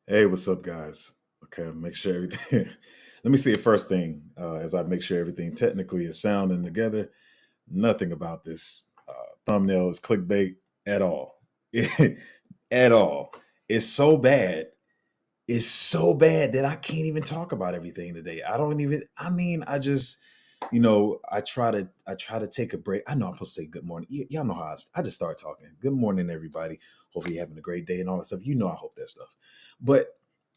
Hey, what's up, guys? Okay, make sure everything. Let me see it first thing as I make sure everything technically is sound and together. Nothing about this thumbnail is clickbait at all. At all. It's so bad. It's so bad that I can't even talk about everything today. I don't even. I mean, I just, I try to take a break. I know I'm supposed to say good morning. Y'all know how I just start talking. Good morning, everybody. Hopefully, you're having a great day and all that stuff. I hope that stuff. But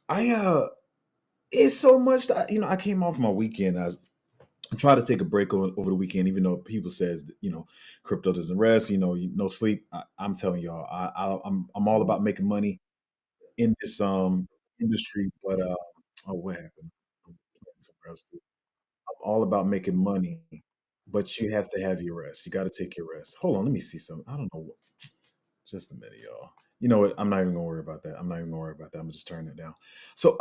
I it's so much that I came off my weekend. I try to take a break over the weekend, even though people says that, crypto doesn't rest. No sleep. I'm telling y'all, I'm all about making money in this industry. But oh, what happened? I'm playing somewhere else too. I'm all about making money, but you have to have your rest. You got to take your rest. Hold on, let me see something. I don't know. Just a minute, y'all. You know what? I'm not even gonna worry about that. I'm not even gonna worry about that. I'm gonna just turn it down. So,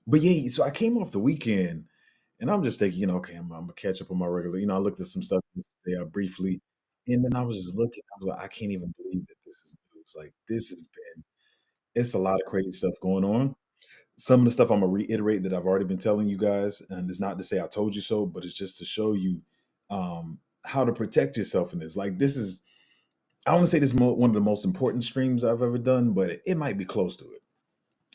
but yeah, so I came off the weekend and I'm just thinking, okay, I'm gonna catch up on my regular. I looked at some stuff yesterday briefly, and then I was just looking. I was like, I can't even believe that this is news. Like, this has been. It's a lot of crazy stuff going on. Some of the stuff I'm gonna reiterate that I've already been telling you guys, and it's not to say I told you so, but it's just to show you how to protect yourself in this. Like, this is I want to say this is one of the most important streams I've ever done, but it might be close to it.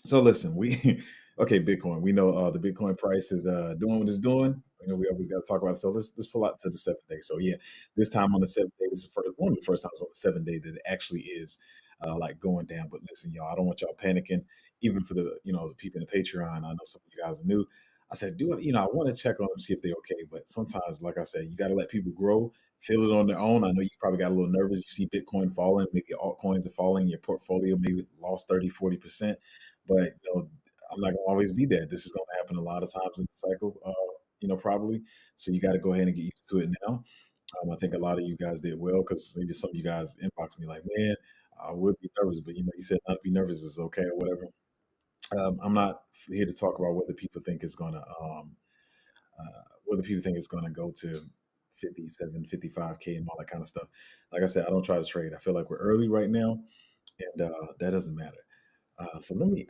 So listen, we okay, Bitcoin. We know the Bitcoin price is doing what it's doing. We always got to talk about it. So let's pull out to the 7th day. So yeah, this time on the 7th day, this is one of the first times on the 7th day that it actually is like going down. But listen, y'all, I don't want y'all panicking. Even for the people in the Patreon, I know some of you guys are new. I said, do it. I want to check on them, see if they're okay. But sometimes, like I said, you got to let people grow, feel it on their own. I know you probably got a little nervous. You see Bitcoin falling, maybe your altcoins are falling, your portfolio maybe lost 30, 40%. But I'm not gonna always be there. This is gonna happen a lot of times in the cycle, probably. So you got to go ahead and get used to it now. I think a lot of you guys did well because maybe some of you guys inboxed me like, "Man, I would be nervous," but you said not to be nervous is okay or whatever. I'm not here to talk about whether people think it's gonna go to 57, 55K and all that kind of stuff. Like I said, I don't try to trade. I feel like we're early right now, and that doesn't matter. So let me.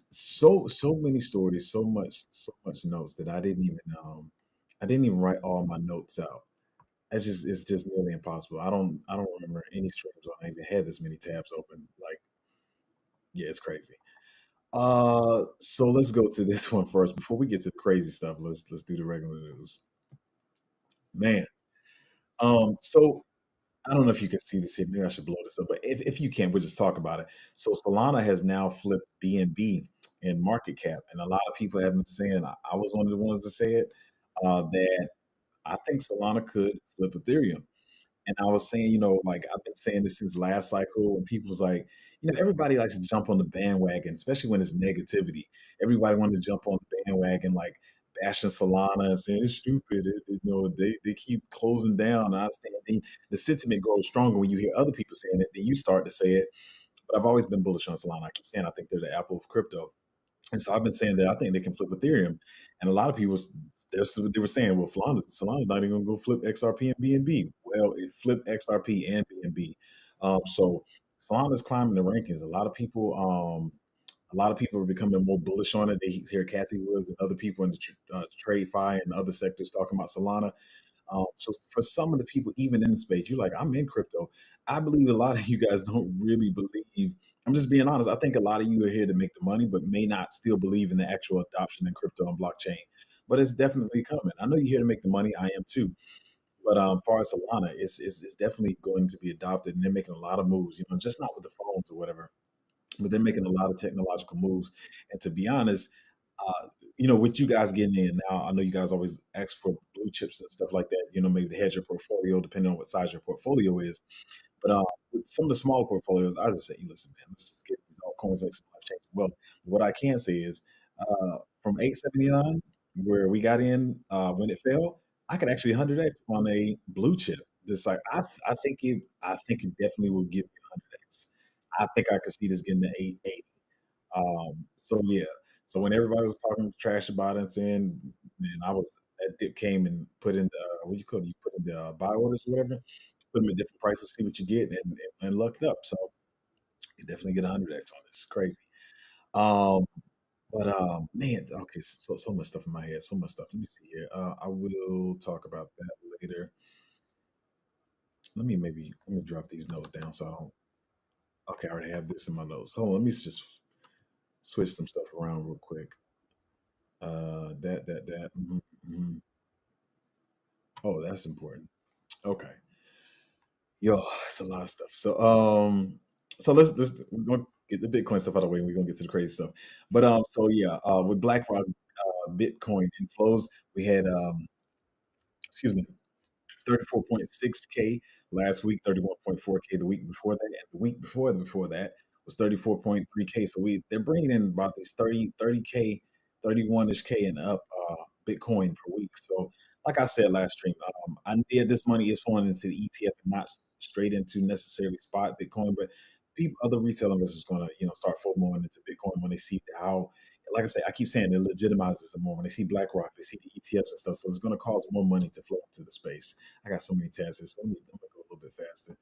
So many stories, so much notes that I didn't even write all my notes out. It's just nearly impossible. I don't remember any streams when I even had this many tabs open. Like, yeah, it's crazy. So let's go to this one first before we get to the crazy stuff. Let's do the regular news, man. So I don't know if you can see this here. Maybe I should blow this up, but if you can, we'll just talk about it. So Solana has now flipped BNB in market cap, and a lot of people have been saying, I was one of the ones to say it, that I think Solana could flip Ethereum. And I was saying, like I've been saying this since last cycle, and people was like, everybody likes to jump on the bandwagon, especially when it's negativity. Everybody wanted to jump on the bandwagon, like bashing Solana and saying it's stupid. They keep closing down. And I understand the sentiment grows stronger when you hear other people saying it, then you start to say it. But I've always been bullish on Solana. I keep saying I think they're the Apple of crypto. And so I've been saying that I think they can flip Ethereum, and a lot of people they were saying, well, Solana's not even going to go flip XRP and BNB. Well, it flipped XRP and BNB. So Solana's climbing the rankings. A lot of people are becoming more bullish on it. They hear Kathy Woods and other people in the trade fi and other sectors talking about Solana. So for some of the people, even in the space, you're like, I'm in crypto. I believe a lot of you guys don't really believe. I'm just being honest. I think a lot of you are here to make the money, but may not still believe in the actual adoption in crypto and blockchain. But it's definitely coming. I know you're here to make the money. I am too. But far as Solana, it's definitely going to be adopted, and they're making a lot of moves. Just not with the phones or whatever, but they're making a lot of technological moves. And to be honest, with you guys getting in now, I know you guys always ask for blue chips and stuff like that, maybe to hedge your portfolio, depending on what size your portfolio is. But with some of the smaller portfolios, I just say, listen, man, let's just get these altcoins, make some life changing wealth. What I can say is from 879, where we got in when it fell, I could actually 100x on a blue chip. This like I think it definitely will give you 100x. I think I could see this getting to 880. So yeah. So when everybody was talking trash about it, and saying, man, that dip came and put in the what you put in the buy orders or whatever, put them at different prices, see what you get, and lucked up. So you definitely get 100x on this. Crazy. Um, man, okay, so much stuff in my head, so much stuff. Let me see here. I will talk about that later. Let me drop these notes down so I don't. Okay, I already have this in my notes. Hold on, let me just switch some stuff around real quick. That. Mhm. Oh, that's important. Okay. Yo, it's a lot of stuff. So let's we're gonna get the Bitcoin stuff out of the way, and we're gonna get to the crazy stuff. But so yeah, with BlackRock, Bitcoin inflows, we had excuse me, 34.6K last week, 31.4K the week before that, and the week before that was 34.3K. So they're bringing in about this 30K, 31ish K and up Bitcoin per week. So like I said last stream, I yeah, this money is flowing into the ETF and not straight into necessarily spot Bitcoin, but people, other retail investors going to start FOMOing into Bitcoin when they see how, like I say, I keep saying it legitimizes it more. When they see BlackRock, they see the ETFs and stuff. So it's going to cause more money to flow into the space. I got so many tabs here, so I'm gonna go a little bit faster.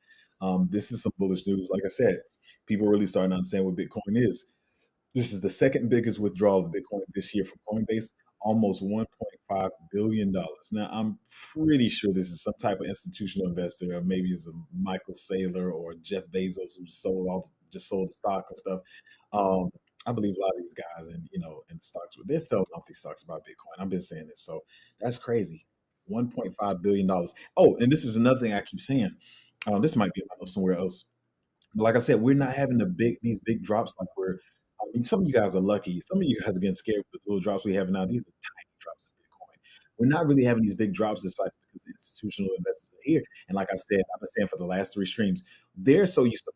This is some bullish news. Like I said, people really starting to understand what Bitcoin is. This is the second biggest withdrawal of Bitcoin this year from Coinbase, almost $1.5 billion. Now, I'm pretty sure this is some type of institutional investor, or maybe it's a Michael Saylor or Jeff Bezos who just sold the stocks and stuff. Um, I believe a lot of these guys in stocks, they're selling off these stocks about Bitcoin. I've been saying this. So that's crazy. $1.5 billion. Oh, and this is another thing I keep saying. This might be somewhere else, but like I said, we're not having these big drops like we're. I mean, some of you guys are lucky. Some of you guys are getting scared with the little drops we have now. These are tiny drops in Bitcoin. We're not really having these big drops this cycle because the institutional investors are here. And like I said, I've been saying for the last three streams, they're so used to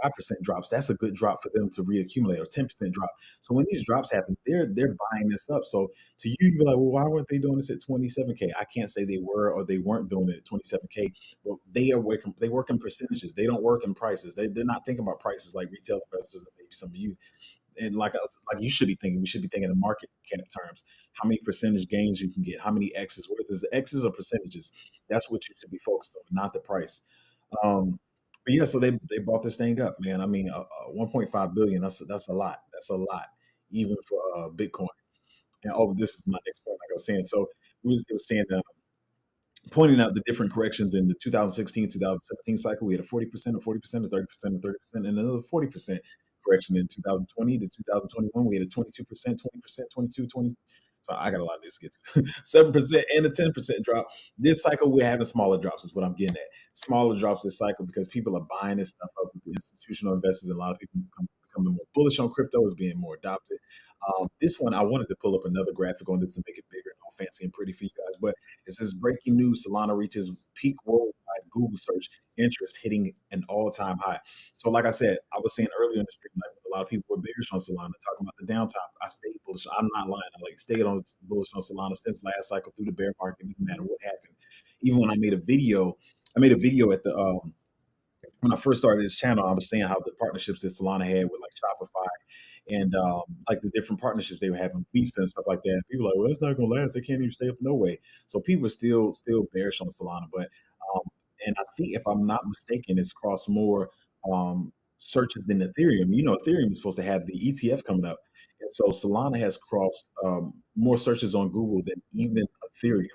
5% drops. That's a good drop for them to reaccumulate, or 10% drop. So when these drops happen, they're buying this up. So to you, you're like, well, why weren't they doing this at 27K? I can't say they were or they weren't doing it at 27K. Well, they work in percentages. They don't work in prices. They're not thinking about prices like retail investors and maybe some of you. And like us, like you should be thinking, we should be thinking in market cap terms. How many percentage gains you can get? How many X's? Whether it's X's or percentages, that's what you should be focused on, not the price. But yeah, so they bought this thing up, man. I mean, 1.5 billion. That's a lot. That's a lot, even for Bitcoin. And oh, this is my next point. Like I was saying, so it was saying that pointing out the different corrections in the 2016, 2017 cycle. We had a 40%, a 40%, a 30%, a 30%, and another 40% correction in 2020 to 2021. We had a 22%, 20%, 22, 20. So I got a lot of this to get to. 7% and a 10% drop. This cycle, we're having smaller drops, is what I'm getting at. Smaller drops this cycle because people are buying this stuff up with the institutional investors, and a lot of people becoming more bullish on crypto, is being more adopted. This one, I wanted to pull up another graphic on this to make it bigger and all fancy and pretty for you guys, but it says breaking news: Solana reaches peak worldwide Google search interest, hitting an all-time high. So, like I said, I was saying earlier in the stream, like a lot of people were bearish on Solana, talking about the downtime. I stayed bullish. I'm not lying. I like stayed on bullish on Solana since last cycle through the bear market. It didn't matter what happened. Even when I made a video at the when I first started this channel, I was saying how the partnerships that Solana had with like Shopify and like the different partnerships they were having, Visa and stuff like that. People are like, well, it's not gonna last. They can't even stay up no way. So people are still bearish on Solana, but um, and I think if I'm not mistaken, it's crossed more searches than Ethereum. You know, Ethereum is supposed to have the ETF coming up, and so Solana has crossed more searches on Google than even Ethereum.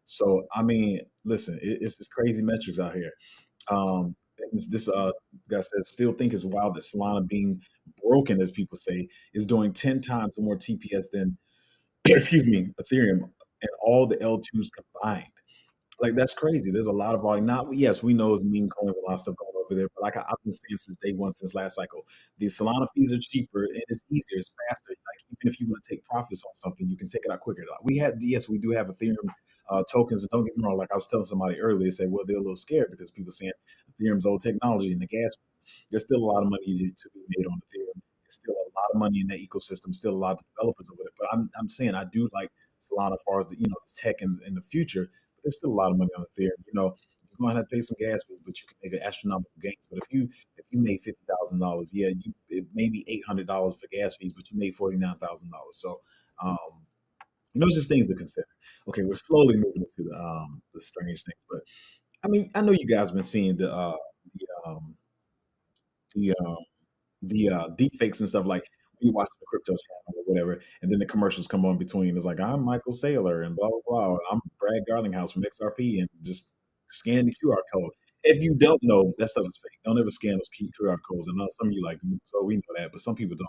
So I mean, listen, it's just crazy metrics out here. This guy says, still think it's wild that Solana being broken, as people say, is doing 10 times more TPS than, excuse me, Ethereum and all the L2s combined. Like that's crazy. There's a lot of volume. Now, yes, we know it's meme coins, a lot of stuff going over there. But like I've been saying since day one, since last cycle, the Solana fees are cheaper and it's easier, it's faster. Like even if you want to take profits on something, you can take it out quicker. Like, yes, we do have Ethereum tokens. And don't get me wrong. Like I was telling somebody earlier, they said, well, they're a little scared because people saying Ethereum's old technology and the gas. There's still a lot of money to be made on Ethereum. There's still a lot of money in that ecosystem. Still a lot of developers over it. But I'm saying I do like Solana as far as the the tech in the future, there's still a lot of money on Ethereum. You're going to have to pay some gas fees, but you can make an astronomical gains. But if you made $50,000, yeah, it may be $800 for gas fees, but you made $49,000. So, um, it's just things to consider. Okay, we're slowly moving into the strange things, but I mean, I know you guys been seeing the the um, the deep fakes and stuff like. you watch the crypto channel or whatever, and then the commercials come on between. It's like, I'm Michael Saylor and blah, blah, blah. I'm Brad Garlinghouse from XRP and just scan the QR code. If you don't know, that stuff is fake. Don't ever scan those key QR codes. And some of you like, so we know that, but some people don't.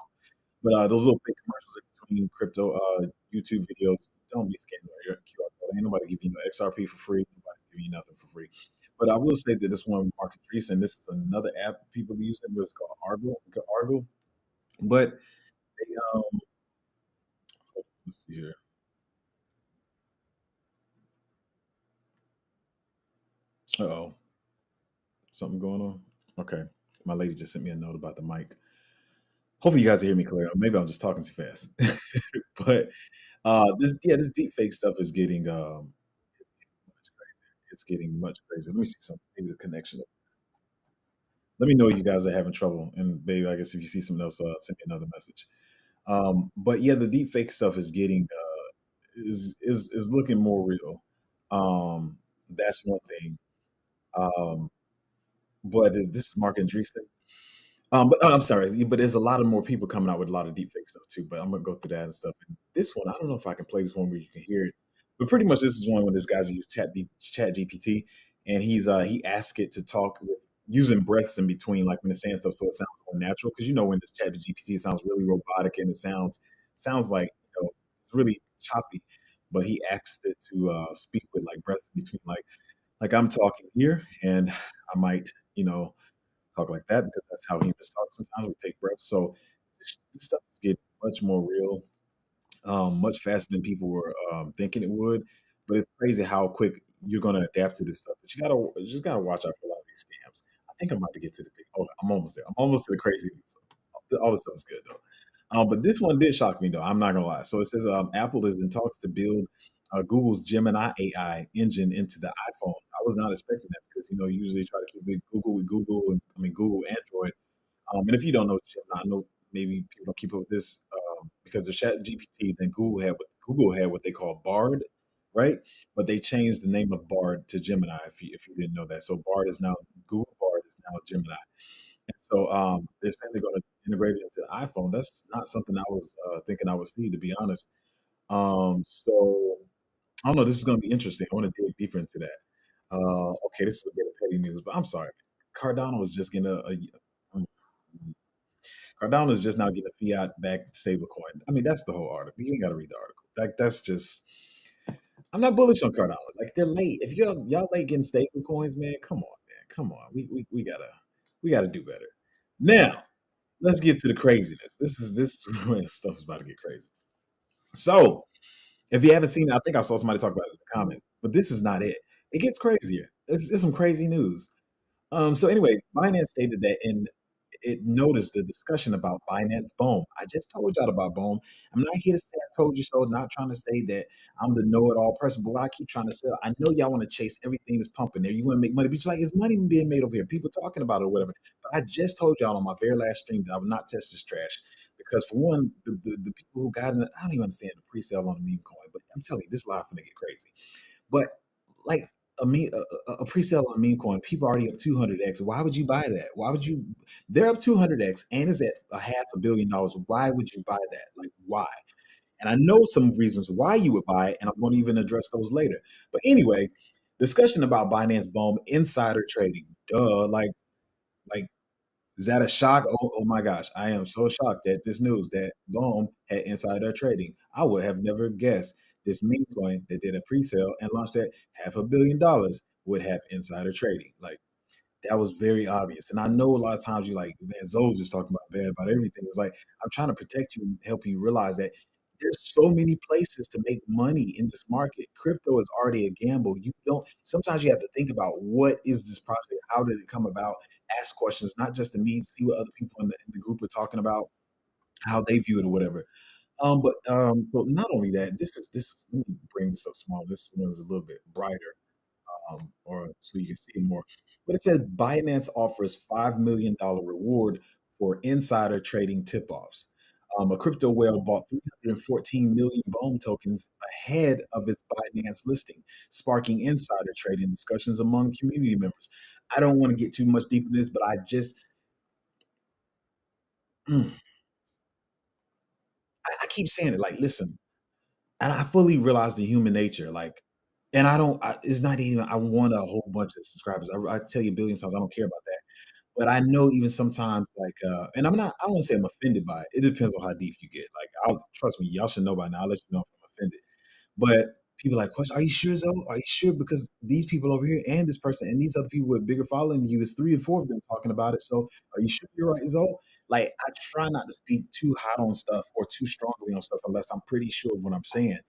But those little fake commercials in between crypto YouTube videos, don't be scanning your QR code. Ain't nobody giving you XRP for free. Nobody's giving you nothing for free. But I will say that this one, Market Recent, this is another app people use. It was called Argo. Argo. But they, let's see here. Oh, something going on? Okay. My lady just sent me a note about the mic. Hopefully you guys hear me clear. Maybe I'm just talking too fast. But this deep fake stuff is getting it's getting much crazier. Let me see something. Maybe the connection. Let me know you guys are having trouble. And baby, I guess if you see something else, send me another message. But yeah, the deep fake stuff is getting is looking more real. That's one thing. Um, but this is Mark Andreessen. But I'm sorry, but there's a lot of more people coming out with a lot of deep fake stuff too. But I'm gonna go through that and stuff. And this one, I don't know if I can play this one where you can hear it, but pretty much this is one where this guy's used Chat GPT, and he asked it to talk with using breaths in between, like when it's saying stuff, so it sounds more natural. Because you know when this Chat GPT sounds really robotic and it sounds like it's really choppy. But he asked it to speak with like breaths in between, like I'm talking here, and I might talk like that because that's how humans talk. Sometimes we take breaths. So this stuff is getting much more real, much faster than people were thinking it would. But it's crazy how quick you're going to adapt to this stuff. But you just gotta watch out for a lot of these scams. I think I'm about to get to the big. Oh, I'm almost there. I'm almost to the crazy. All this stuff is good though. But this one did shock me though. I'm not gonna lie. So it says Apple is in talks to build Google's Gemini AI engine into the iPhone. I was not expecting that because you usually try to keep it Google with Google and Google Android. And if you don't know Gemini, I know maybe people don't keep up with this because the Chat GPT. Then Google had what they call Bard, right? But they changed the name of Bard to Gemini. If you didn't know that, so Bard is now Google Bard is now Gemini. And so they're saying they're going to integrate it into the iPhone. That's not something I was thinking I would see, to be honest. So I don't know. This is going to be interesting. I want to dig deeper into that. Okay, this is a bit of petty news, but I'm sorry. Cardano is just getting um, Cardano is just now getting a fiat backed stablecoin. I mean, that's the whole article. You ain't got to read the article. That's just. I'm not bullish on Cardano. Like they're late. If y'all late getting stable coins, man, come on, man, come on. We gotta do better. Now, let's get to the craziness. This is where stuff is about to get crazy. So, if you haven't seen it, I think I saw somebody talk about it in the comments, but this is not it. It gets crazier. It's some crazy news. So anyway, Binance stated that it noticed the discussion about Binance Boom. I just told y'all about Boom. I'm not here to say I told you so, not trying to say that I'm the know-it-all person, but what I keep trying to say, I know y'all want to chase everything that's pumping there. You want to make money, but you're like, is money being made over here? People talking about it or whatever. But I just told y'all on my very last stream that I would not touch this trash. Because for one, the people who got in it, I don't even understand the pre-sale on the meme coin, but I'm telling you, this live gonna get crazy. But like a pre-sale on meme coin, people are already up 200x. Why would you buy that? Why would you? They're up 200x and it's at a $500 million. Why would you buy that? Like why? And I know some reasons why you would buy it, and I'm going to even address those later. But anyway, discussion about Binance Boom insider trading. Duh, like is that a shock? Oh my gosh, I am so shocked at this news that Boom had insider trading. I would have never guessed this meme coin that did a pre-sale and launched at $500 million would have insider trading. Like that was very obvious. And I know a lot of times you like, man, Zoe's just talking about bad about everything. It's like I'm trying to protect you and help you realize that there's so many places to make money in this market. Crypto is already a gamble. You don't sometimes you have to think about what is this project? How did it come about? Ask questions, not just to me, see what other people in the group are talking about, how they view it or whatever. But not only that, this is let me bring this up small. This one's a little bit brighter or so you can see more. But it said Binance offers $5 million reward for insider trading tip offs. A crypto whale bought 314 million BOEM tokens ahead of its Binance listing, sparking insider trading discussions among community members. I don't want to get too much deep into this, but I just, mm, keep saying it, like, listen, and I fully realize the human nature, like, and I don't. It's not even. I want a whole bunch of subscribers. I tell you a billion times, I don't care about that. But I know even sometimes, like, and I'm not. I don't want to say I'm offended by it. It depends on how deep you get. Like, I'll trust me. Y'all should know by now. I'll let you know if I'm offended. But people like, "Question, are you sure, Zoe? Are you sure? Because these people over here and this person and these other people with bigger following than you is three and four of them talking about it. So are you sure you're right, Zoe?" Like, I try not to speak too hot on stuff or too strongly on stuff unless I'm pretty sure of what I'm saying.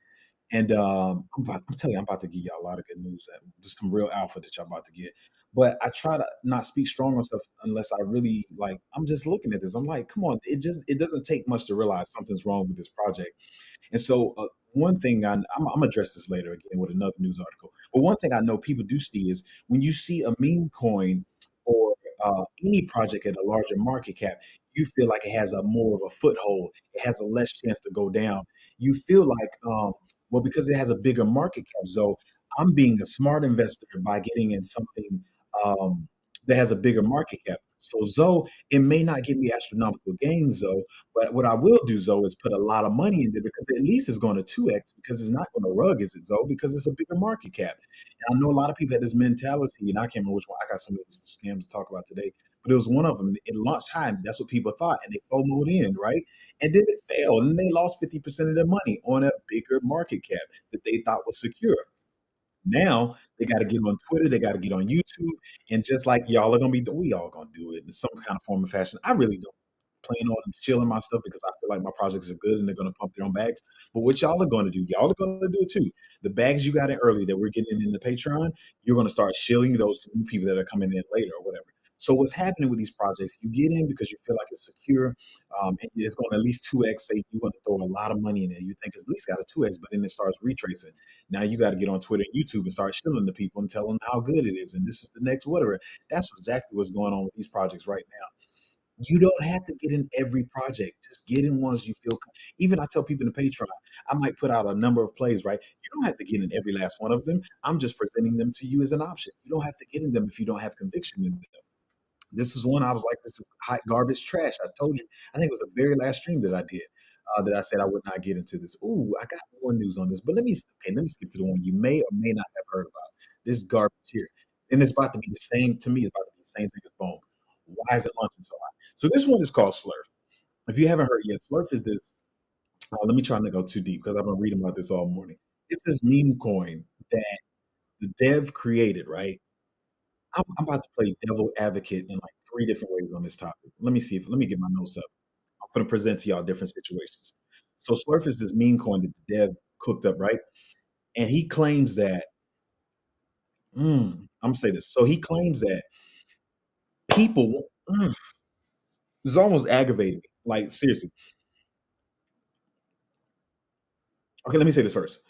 And I'm telling you, I'm about to give y'all a lot of good news. Just some real alpha that y'all about to get. But I try to not speak strong on stuff unless I really like. I'm just looking at this. I'm like, come on, it doesn't take much to realize something's wrong with this project. And so, one thing I'm gonna address this later again with another news article. But one thing I know people do see is when you see a meme coin or any project at a larger market cap, you feel like it has a more of a foothold. It has a less chance to go down. You feel like, well, because it has a bigger market cap. So I'm being a smart investor by getting in something um, that has a bigger market cap. So Zoe, it may not give me astronomical gains, Zoe, but what I will do, Zoe, is put a lot of money in there because at least it's going to 2x because it's not going to rug, is it, Zoe? Because it's a bigger market cap. And I know a lot of people had this mentality, and I can't remember which one. I got so many scams to talk about today, but it was one of them. It launched high, and that's what people thought, and they FOMO'd in, right? And then it failed, and they lost 50% of their money on a bigger market cap that they thought was secure. Now they got to get on Twitter, they got to get on YouTube, and just like y'all are gonna be, we all gonna do it in some kind of form of fashion. I really don't plan on stealing my stuff because I feel like my projects are good and they're gonna pump their own bags. But what y'all are gonna do, y'all are gonna do it too. The bags you got in early that we're getting in the Patreon, you're gonna start shilling those to new people that are coming in later or whatever. So what's happening with these projects? You get in because you feel like it's secure, and it's going to at least 2x. Say you're going to throw a lot of money in there. You think it's at least got a 2x, but then it starts retracing. Now you got to get on Twitter and YouTube and start shilling the people and tell them how good it is, and this is the next whatever. That's exactly what's going on with these projects right now. You don't have to get in every project. Just get in ones you feel. Even I tell people in the Patreon, I might put out a number of plays, right? You don't have to get in every last one of them. I'm just presenting them to you as an option. You don't have to get in them if you don't have conviction in them. This is one I was like, this is hot garbage trash. I told you, I think it was the very last stream that I did that I said I would not get into this. Ooh, I got more news on this, but let me skip to the one you may or may not have heard about. This garbage here, and it's about to be the same to me. It's about to be the same thing as Boom. Why is it launching so high? So this one is called Slurf. If you haven't heard yet, Slurf is this. Let me try not to go too deep because I've been reading about this all morning. It's this meme coin that the dev created, right? I'm about to play devil advocate in like three different ways on this topic. Let me get my notes up. I'm going to present to y'all different situations. So Slurf is this meme coin that the dev cooked up, right? And he claims that, I'm going to say this. So he claims that people, this is almost aggravating me. Like, seriously. Okay, let me say this first.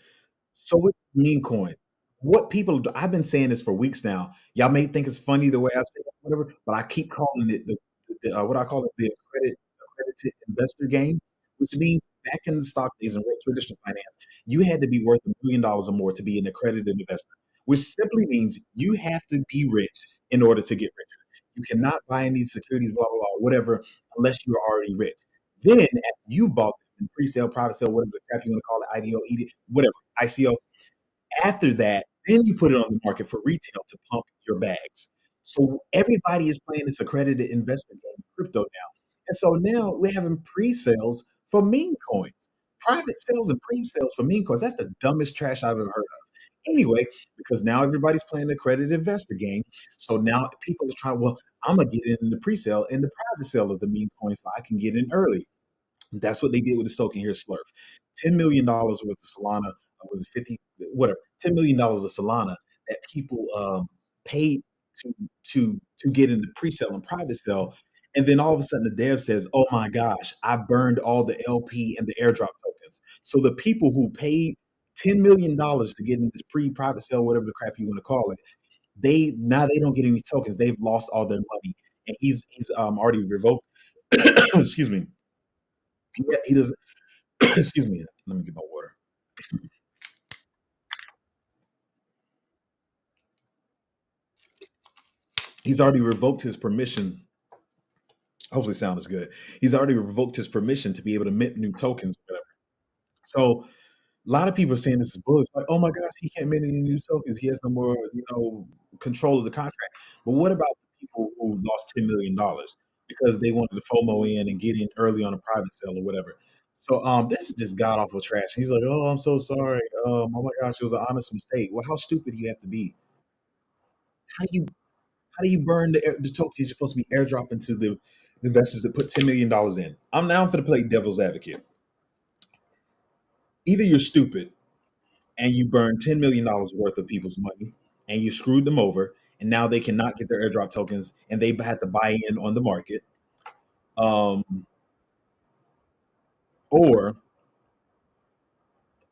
So with meme coin, what people do, I've been saying this for weeks now. Y'all may think it's funny the way I say it, whatever, but I keep calling it what I call it accredited investor game, which means back in the stock days and traditional finance, you had to be worth $1 million or more to be an accredited investor, which simply means you have to be rich in order to get richer. You cannot buy any securities, blah blah blah, whatever, unless you're already rich. Then after you bought them in pre-sale, private sale, whatever the crap you want to call it, IDO, ED, whatever, ICO, after that, then you put it on the market for retail to pump your bags. So everybody is playing this accredited investment game, crypto now. And so now we're having pre-sales for meme coins, private sales and pre-sales for meme coins. That's the dumbest trash I've ever heard of. Anyway, because now everybody's playing the accredited investor game. So now people are trying, well, I'm going to get in the pre-sale and the private sale of the meme coins so I can get in early. That's what they did with this token here, Slurf. $10 million worth of Solana, was it 50, whatever, $10 million of Solana that people paid to to get in the pre-sale and private sale. And then all of a sudden the dev says, oh my gosh, I burned all the LP and the airdrop tokens. So the people who paid $10 million to get in this pre-private sale, whatever the crap you want to call it, they don't get any tokens. They've lost all their money. And he's already revoked. Excuse me. He doesn't. Excuse me. Let me get my water. He's already revoked his permission. Hopefully, sound is good. He's already revoked his permission to be able to mint new tokens. Whatever. So a lot of people are saying this is bullish, like, "Oh my gosh, he can't mint any new tokens. He has no more, control of the contract." But what about the people who lost $10 million because they wanted to FOMO in and get in early on a private sale or whatever? So, this is just god awful trash. He's like, "Oh, I'm so sorry. Oh my gosh, it was an honest mistake." Well, how stupid do you have to be? How do you how do you burn the tokens you're supposed to be airdropping to the investors that put $10 million in? I'm gonna play devil's advocate. Either you're stupid and you burn $10 million worth of people's money and you screwed them over and now they cannot get their airdrop tokens and they had to buy in on the market, um, or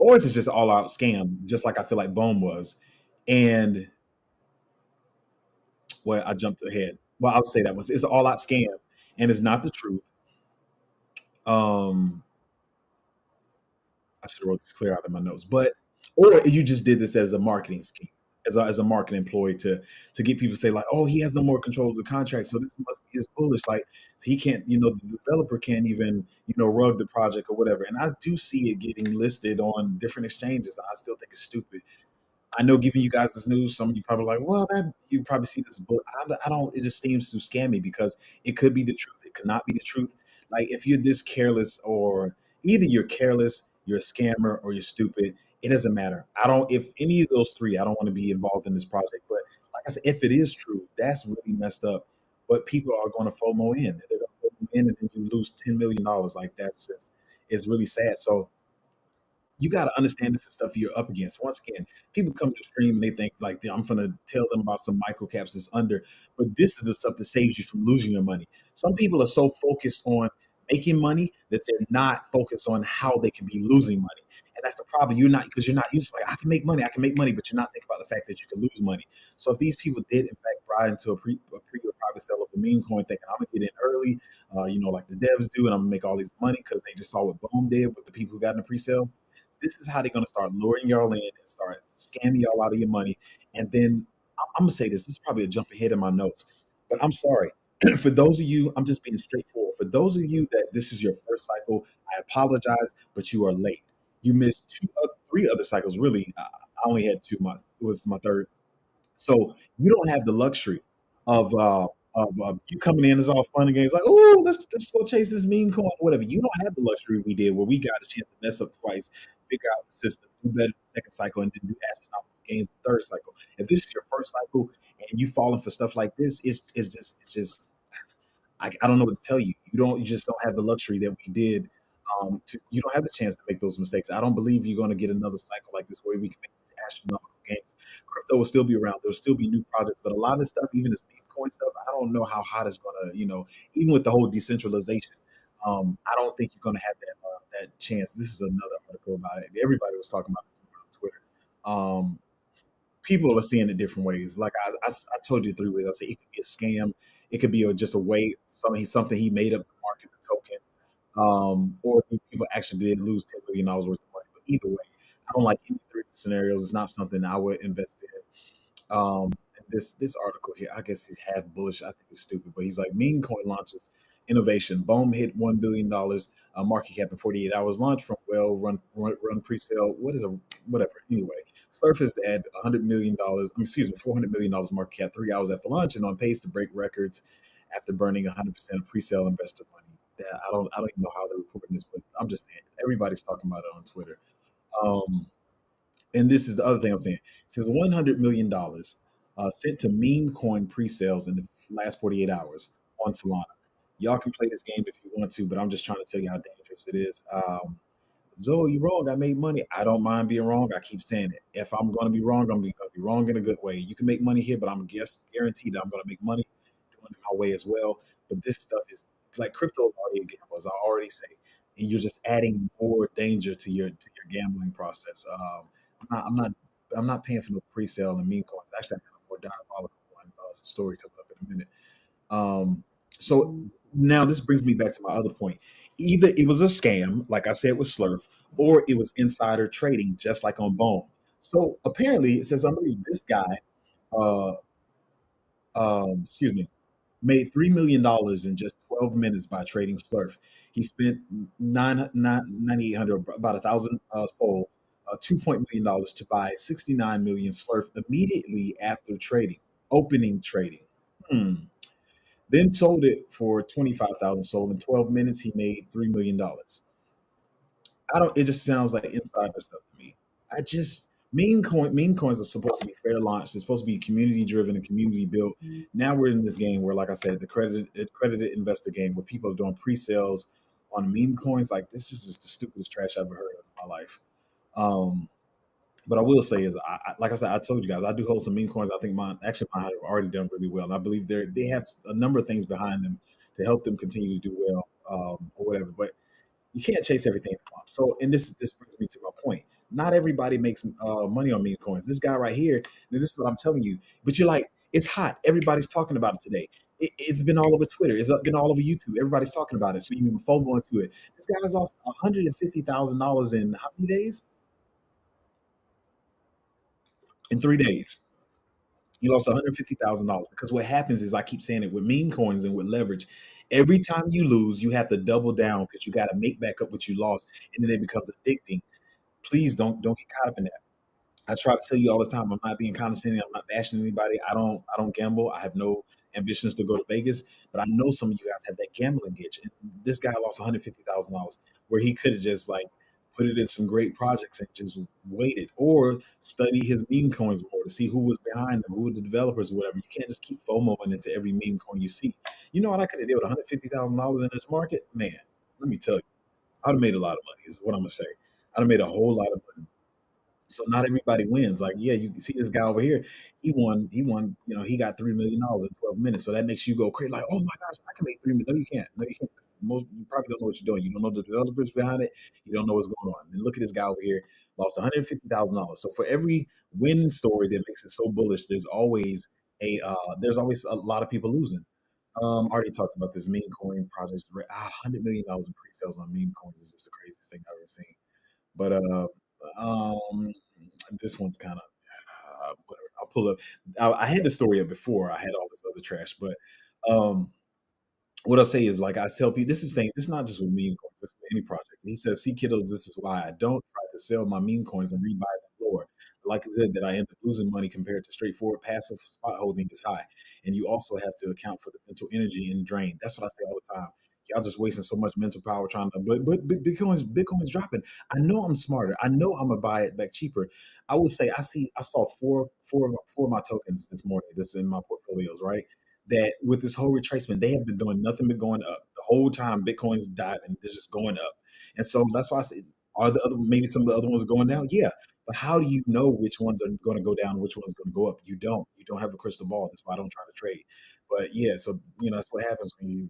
it's just all out scam, just like I feel like Bohm was. And well, I jumped ahead. Well, I'll say that was it's all out scam and it's not the truth. um I should have wrote this clear out in my notes, but or you just did this as a marketing scheme, as a marketing employee to get people to say like, oh, he has no more control of the contract, so this must be his bullish. Like so he can't, the developer can't even rug the project or whatever. And I do see it getting listed on different exchanges. I still think it's stupid. I know giving you guys this news, some of you probably like, well, that you probably see this, but I don't. It just seems too scammy because it could be the truth. It could not be the truth. Like if you're this careless, or either you're careless, you're a scammer, or you're stupid. It doesn't matter. I don't. If any of those three, I don't want to be involved in this project. But like I said, if it is true, that's really messed up. But people are going to FOMO in. They're going to FOMO in, and then you lose $10 million. Like that's just, it's really sad. So you got to understand this is stuff you're up against. Once again, people come to the stream and they think like I'm gonna tell them about some micro caps that's under, but this is the stuff that saves you from losing your money. Some people are so focused on making money that they're not focused on how they can be losing money. And that's the problem. You're not, because you're not used to like I can make money, but you're not thinking about the fact that you can lose money. So if these people did in fact buy into a pre or private sale of a meme coin, thinking I'm gonna get in early, like the devs do, and I'm gonna make all this money because they just saw what Boom did with the people who got in the pre-sales. This is how they're gonna start luring y'all in and start scamming y'all out of your money. And then I'm gonna say this. This is probably a jump ahead in my notes, but I'm sorry. For those of you, I'm just being straightforward. For those of you that this is your first cycle, I apologize, but you are late. You missed three other cycles. Really, I only had two. It was my third. So you don't have the luxury of you coming in as all fun and games, like, oh, let's go chase this meme coin, whatever. You don't have the luxury we did, where we got a chance to mess up twice, figure out the system, do better the second cycle, and then do astronomical gains the third cycle. If this is your first cycle and you falling for stuff like this, it's just I don't know what to tell you. You just don't have the luxury that we did. You don't have the chance to make those mistakes. I don't believe you're going to get another cycle like this where we can make these astronomical gains. Crypto will still be around. There'll still be new projects, but a lot of this stuff, even this Bitcoin stuff, I don't know how hot it's going to, even with the whole decentralization. I don't think you're going to have that chance. This is another article about it. Everybody was talking about this on Twitter. People are seeing it different ways. Like I told you three ways. I say it could be a scam. It could be just a way something he made up to market the token, or these people actually did lose $10 million worth of money. But either way, I don't like any three scenarios. It's not something I would invest in. And this article here, I guess he's half bullish. I think it's stupid, but he's like, meme coin launches innovation. Boom hit $1 billion market cap in 48 hours. Launch from run pre-sale. What is a whatever? Anyway, Surface at $100 million. Excuse me, $400 million market cap 3 hours after launch, and on pace to break records after burning 100% of pre-sale investor money. That I don't even know how they're reporting this, but I'm just saying everybody's talking about it on Twitter. Um, and this is the other thing I'm saying. It says $100 million sent to meme coin pre-sales in the last 48 hours on Solana. Y'all can play this game if you want to, but I'm just trying to tell you how dangerous it is. Zoe, you're wrong. I made money. I don't mind being wrong. I keep saying it. If I'm going to be wrong, gonna be wrong in a good way. You can make money here, but I'm guaranteed that I'm going to make money doing it my way as well. But this stuff is like crypto is already a gamble, as I already say, and you're just adding more danger to your gambling process. I'm not I'm not I'm not paying for no pre-sale and meme coins. Actually, I got a more diabolical one. Story coming up in a minute. So now this brings me back to my other point. Either it was a scam, like I said with Slurf, or it was insider trading, just like on Bone. So apparently, it says I'm reading this guy. Uh, excuse me. made $3 million in just 12 minutes by trading Slurf. He spent 9,800, about a thousand sold, $2 million to buy 69 million Slurf immediately after trading, opening trading. Hmm. Then sold it for 25,000 sold. In 12 minutes, he made $3 million. I don't. It just sounds like insider stuff to me. I just meme coins are supposed to be fair launched. They're supposed to be community driven and community built. Now we're in this game where, like I said, the accredited investor game where people are doing pre sales on meme coins. Like this is just the stupidest trash I've ever heard of in my life. Um, but I will say is, like I said, I told you guys, I do hold some meme coins. I think mine have already done really well. And I believe they have a number of things behind them to help them continue to do well, or whatever. But you can't chase everything at once. So, and this brings me to my point. Not everybody makes money on meme coins. This guy right here, and this is what I'm telling you. But you're like, it's hot. Everybody's talking about it today. It's been all over Twitter. It's been all over YouTube. Everybody's talking about it. So you even FOMO into it. This guy has lost $150,000 in how many days? In 3 days. You lost $150,000 because what happens is I keep saying it with meme coins and with leverage. Every time you lose, you have to double down because you got to make back up what you lost, and then it becomes addicting. Please don't get caught up in that. I try to tell you all the time, I'm not being condescending. I'm not bashing anybody. I don't gamble. I have no ambitions to go to Vegas, but I know some of you guys have that gambling itch. And this guy lost $150,000 where he could have just like put it in some great projects and just waited or study his meme coins more to see who was behind them, who were the developers, or whatever. You can't just keep FOMOing into every meme coin you see. You know what I could have did with $150,000 in this market? Man, let me tell you, I'd have made a lot of money, is what I'm gonna say. I'd have made a whole lot of money. So not everybody wins. Like, yeah, you can see this guy over here. He got $3 million in 12 minutes. So that makes you go crazy, like, oh my gosh, I can make 3 million. No, you can't. No, you can't. Most you probably don't know what you're doing. You don't know the developers behind it. You don't know what's going on. And look at this guy over here, lost $150,000. So for every win story that makes it so bullish, there's always a lot of people losing. I already talked about this meme coin project. $100 million in pre-sales on meme coins is just the craziest thing I've ever seen. But um, this one's kind of whatever. I'll pull up. I had the story up before. I had all this other trash, but um, what I'll say is, like I tell people, this is not just with meme coins, this is with any project. He says, "See, kiddos, this is why I don't try to sell my meme coins and rebuy them lower. The likelihood that I end up losing money compared to straightforward passive spot holding is high, and you also have to account for the mental energy and drain." That's what I say all the time. Y'all just wasting so much mental power trying to, but Bitcoin's dropping. I know I'm smarter. I know I'm gonna buy it back cheaper. I would say I saw four of my tokens this morning. This is in my portfolios, right? That with this whole retracement, they have been doing nothing but going up the whole time. Bitcoin's diving, they're just going up, and so that's why I said, are the other maybe some of the other ones going down? Yeah, but how do you know which ones are going to go down, which ones are going to go up? You don't. You don't have a crystal ball. That's why I don't try to trade. But yeah, so that's what happens when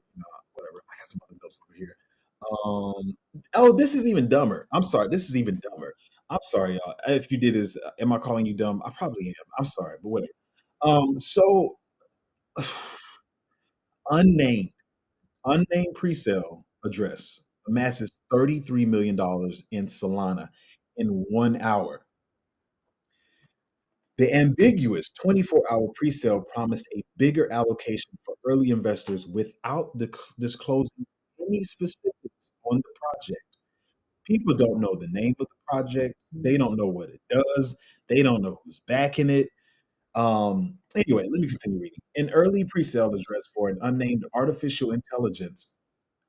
whatever. I got some other notes over here. Oh, this is even dumber. I'm sorry. This is even dumber. I'm sorry, y'all. If you did this, am I calling you dumb? I probably am. I'm sorry, but whatever. So unnamed unnamed presale address amasses $33 million in Solana in 1 hour. The ambiguous 24-hour presale promised a bigger allocation for early investors without disclosing any specifics on the project. People don't know the name of the project. They don't know what it does. They don't know who's backing it. Anyway, let me continue reading. An early pre-sale address for an unnamed artificial intelligence.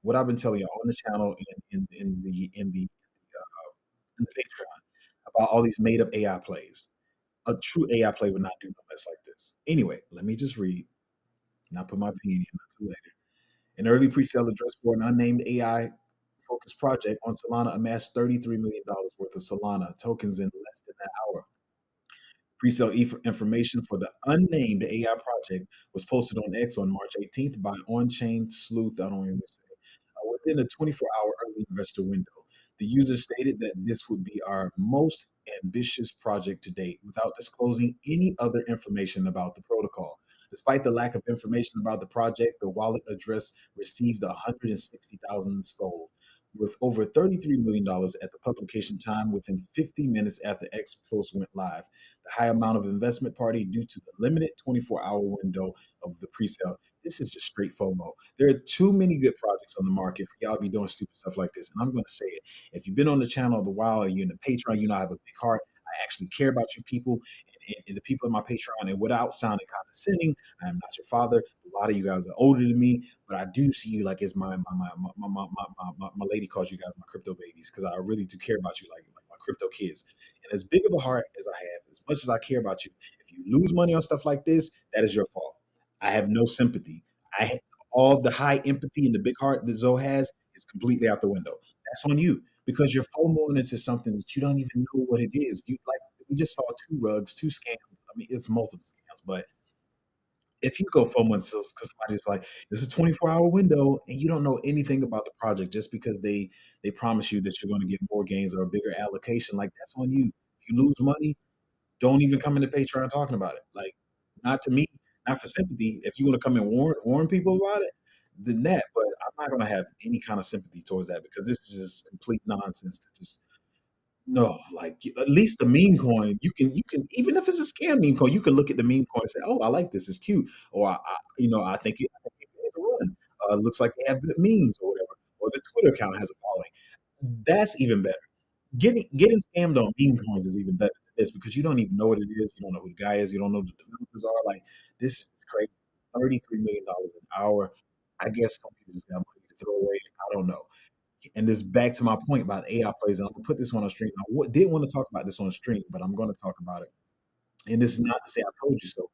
What I've been telling you on the channel in the Patreon about all these made up AI plays. A true AI play would not do no mess like this. Anyway, let me just read. Not put my opinion in until later. An early pre-sale address for an unnamed AI focused project on Solana amassed $33 million worth of Solana tokens in less than an hour. Pre-sale information for the unnamed AI project was posted on X on March 18th by on-chain sleuth. I don't even say within a 24-hour early investor window. The user stated that this would be our most ambitious project to date without disclosing any other information about the protocol. Despite the lack of information about the project, the wallet address received 160,000 sold, worth over $33 million at the publication time within 50 minutes after X post went live. The high amount of investment party due to the limited 24-hour window of the presale. this is just straight FOMO. There are too many good projects on the market for y'all to be doing stupid stuff like this. And I'm going to say it. If you've been on the channel a while or you're in the Patreon, you know I have a big heart. I actually care about you people and the people in my Patreon. And without sounding condescending, I am not your father. A lot of you guys are older than me, but I do see you like it's my lady calls you guys my crypto babies because I really do care about you like my crypto kids. And as big of a heart as I have, as much as I care about you, if you lose money on stuff like this, that is your fault. I have no sympathy. I ha- all the high empathy and the big heart that Zoe has is completely out the window. That's on you because you're FOMOing into something that you don't even know what it is. You like we just saw two rugs, two scams. I mean, it's multiple scams, but if you go 4 months because somebody's like, "This is a 24-hour window," and you don't know anything about the project just because they promise you that you're gonna get more gains or a bigger allocation, like, that's on you. If you lose money, don't even come into Patreon talking about it. Like, not to me, not for sympathy. If you wanna come and warn people about it, then that, but I'm not gonna have any kind of sympathy towards that because this is just complete nonsense to just no, like at least the meme coin, you can even if it's a scam meme coin, you can look at the meme coin and say, "Oh, I like this. It's cute," or I think it can hit a run. Looks like they have good memes or whatever, or the Twitter account has a following. That's even better. Getting scammed on meme coins is even better than this because you don't even know what it is. You don't know who the guy is. You don't know who the developers are. Like this is crazy. $33 million an hour. I guess some people just got money to throw away. I don't know. And this back to my point about AI plays, and I'm gonna put this one on stream. Didn't want to talk about this on stream, but I'm going to talk about it. And this is not to say I told you so.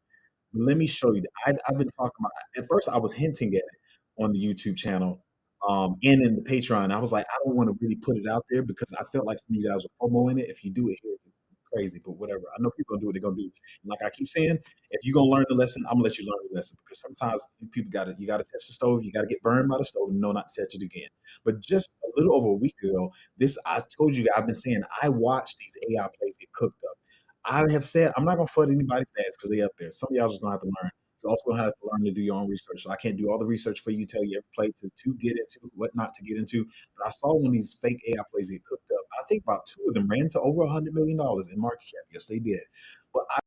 But let me show you. I've been talking about. At first, I was hinting at it on the YouTube channel, and in the Patreon. I was like, I don't want to really put it out there because I felt like some of you guys were FOMO in it. If you do it here, it's crazy, but whatever. I know people gonna do what they're gonna do. And like I keep saying, if you're gonna learn the lesson, I'm gonna let you learn the lesson because sometimes people gotta touch the stove, you gotta get burned by the stove and know not to touch it again. But just a little over a week ago, this I told you I've been saying I watched these AI plays get cooked up. I have said I'm not gonna flood anybody's ass because they up there. Some of y'all just gonna have to learn. You also gonna have to learn to do your own research. So I can't do all the research for you, tell you every play to get into, what not to get into. But I saw one of these fake AI plays get cooked up. I think about two of them ran to over $100 million in market cap. Yes, they did. But I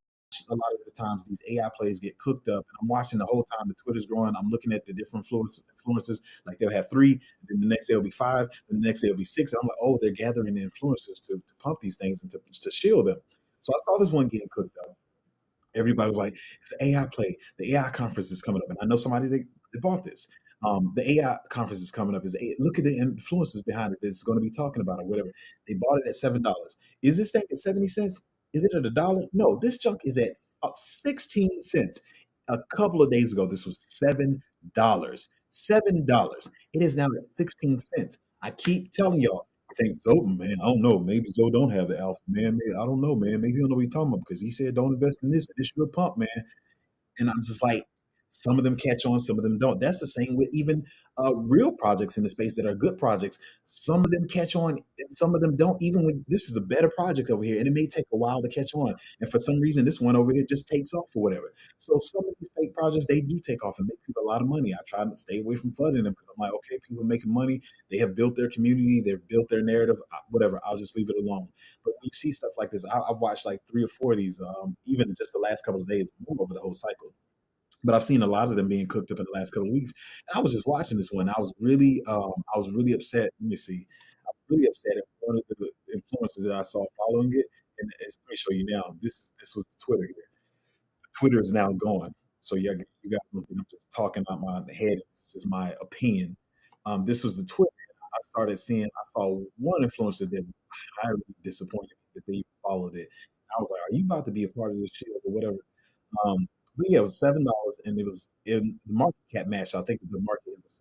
a lot of the times these AI plays get cooked up, and I'm watching the whole time the Twitter's growing. I'm looking at the different influencers, like they'll have three, and then the next day will be five, and the next day will be six. I'm like, oh, they're gathering the influencers to pump these things and to shield them. So I saw this one getting cooked up. Everybody was like, "It's an AI play. The AI conference is coming up," and I know somebody that bought this. The AI conference is coming up. Look at the influencers behind it that's going to be talking about it, whatever. They bought it at $7. Is this thing at 70 cents? Is it at a dollar? No, this junk is at 16 cents. A couple of days ago, this was $7. $7. It is now at 16 cents. I keep telling y'all, I think Zoe, man, I don't know. Maybe Zoe don't have the alpha, man. Maybe, I don't know, man. Maybe he don't know what he's talking about because he said don't invest in this. This your pump, man. And I'm just like, some of them catch on, some of them don't. That's the same with even real projects in the space that are good projects. Some of them catch on, and some of them don't. Even when this is a better project over here, and it may take a while to catch on. And for some reason, this one over here just takes off or whatever. So some of these fake projects, they do take off and make people a lot of money. I try to stay away from flooding them because I'm like, okay, people are making money. They have built their community, they've built their narrative, whatever. I'll just leave it alone. But when you see stuff like this, I've watched like three or four of these, even just the last couple of days, more over the whole cycle, but I've seen a lot of them being cooked up in the last couple of weeks. And I was just watching this one. I was really upset. Let me see. I was really upset at one of the influencers that I saw following it. And let me show you now. This was Twitter here. Twitter is now gone. So yeah, you guys don't think I'm just talking out my head. It's just my opinion. This was the Twitter. I started seeing. I saw one influencer that was highly disappointed that they followed it. I was like, "Are you about to be a part of this shit or whatever?" But yeah, it was $7, and it was in the market cap match. I think the market was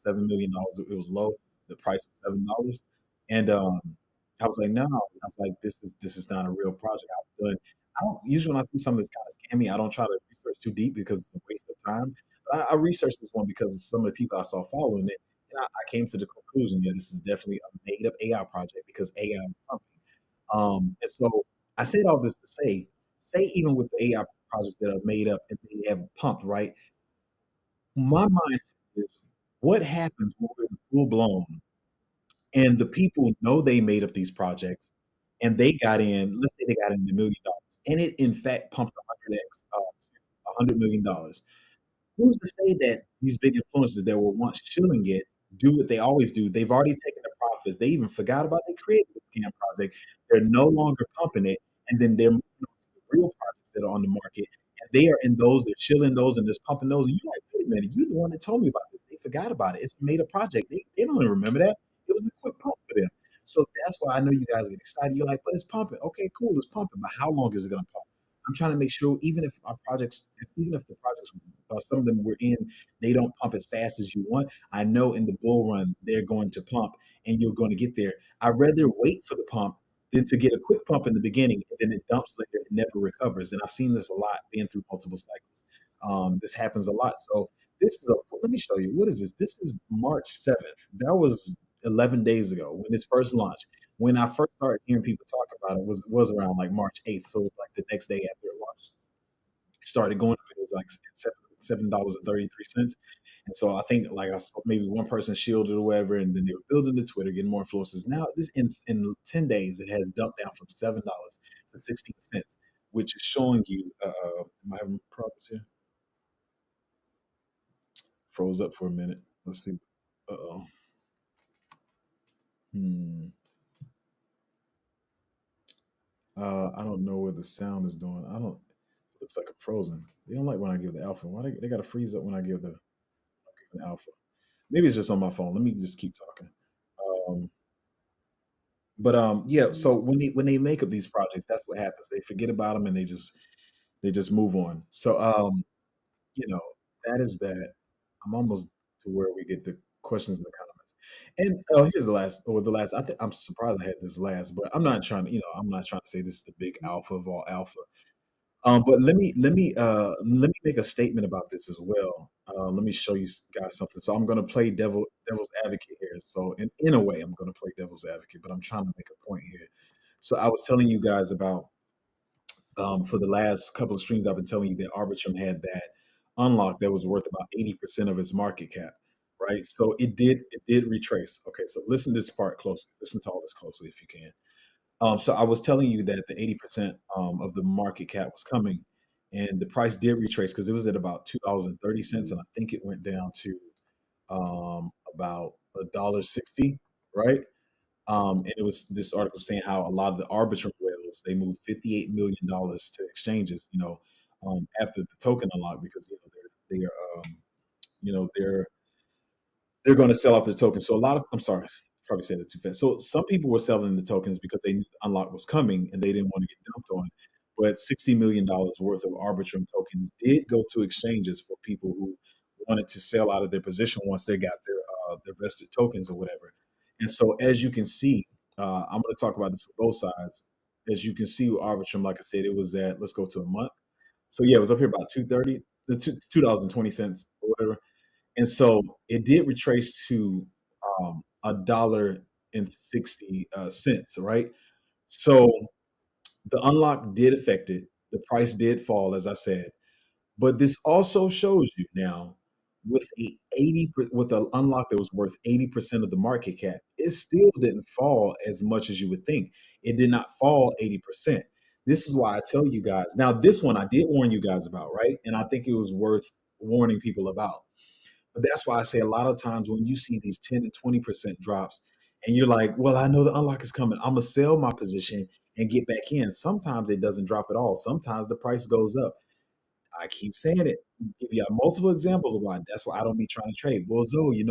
$7 million. It was low. The price was $7, and I was like, no. I was like, this is not a real project. I've done. I don't usually when I see something that's kind of scammy, I don't try to research too deep because it's a waste of time. But I researched this one because of some of the people I saw following it, and I came to the conclusion, yeah, this is definitely a made up AI project because AI is pumping. And so I said all this to say even with the AI projects that are made up and they have pumped, right? My mindset is what happens when we're in full blown and the people know they made up these projects and they got in, let's say they got in $1 million and it in fact pumped 100x, $100 million. who's to say that these big influencers that were once shilling it do what they always do? They've already taken the profits. They even forgot about they created the scam project. They're no longer pumping it, and then they're moving on to the real projects that are on the market. And they are in those, they're shilling those and just pumping those. And you're like, wait a minute, you're the one that told me about this. They forgot about it. It's made a project. They don't even remember that. It was a quick pump for them. So that's why I know you guys get excited. You're like, but it's pumping. Okay, cool, it's pumping. But how long is it gonna pump? I'm trying to make sure even if our projects, even if the projects, some of them we're in, they don't pump as fast as you want. I know in the bull run they're going to pump, and you're going to get there. I'd rather wait for the pump than to get a quick pump in the beginning and then it dumps later and never recovers. And I've seen this a lot, being through multiple cycles. This happens a lot. So this is a. Let me show you. What is this? This is March 7th. That was 11 days ago when this first launched. When I first started hearing people talk about it was around like March 8th. So it was like the next day after it launched. It started going up. It was like $7.33. And so I think like I saw maybe one person shielded or whatever, and then they were building the Twitter, getting more influencers. Now this in 10 days, it has dumped down from $7 to 16 cents, which is showing you. Am I having problems here? Froze up for a minute. Let's see. Uh oh. Hmm. I don't know where the sound is doing. I don't. It looks like I'm frozen. They don't like when I give the alpha. Why they got to freeze up when I give the alpha? Maybe it's just on my phone. Let me just keep talking. Um, but yeah. So when they make up these projects, that's what happens. They forget about them and they just move on. So you know, that is that. I'm almost to where we get the questions in the comments. And here's the last. I think I'm surprised I had this last, but I'm not trying to, I'm not trying to say this is the big alpha of all alpha. But let me make a statement about this as well. Let me show you guys something. So I'm going to play devil's advocate here. So in a way, I'm going to play devil's advocate, but I'm trying to make a point here. So I was telling you guys about for the last couple of streams, I've been telling you that Arbitrum had that unlock that was worth about 80% of its market cap, right? So it did retrace. Okay, so listen to this part closely. Listen to all this closely if you can. So I was telling you that the 80% of the market cap was coming, and the price did retrace because it was at about $2.30, and I think it went down to about $1.60, right? And it was this article saying how a lot of the Arbitrum whales they moved $58 million to exchanges, after the token unlock because they're going to sell off their tokens. So I'm sorry, probably said it too fast. So some people were selling the tokens because they knew the unlock was coming and they didn't want to get dumped on. But $60 million worth of Arbitrum tokens did go to exchanges for people who wanted to sell out of their position once they got their vested tokens or whatever. And so as you can see, I'm going to talk about this for both sides. As you can see with Arbitrum, like I said, it was at, let's go to a month. So yeah, it was up here about 230, the $2.20 or whatever. And so it did retrace to $1.60, right? So the unlock did affect it. The price did fall, as I said. But this also shows you now with the unlock that was worth 80% of the market cap, it still didn't fall as much as you would think. It did not fall 80%. This is why I tell you guys. Now, this one I did warn you guys about, right? And I think it was worth warning people about. But that's why I say a lot of times when you see these 10 to 20% drops and you're like, well, I know the unlock is coming. I'm going to sell my position and get back in. Sometimes it doesn't drop at all. Sometimes the price goes up. I keep saying it. Give you multiple examples of why. That's why I don't be trying to trade. Well, Zoe,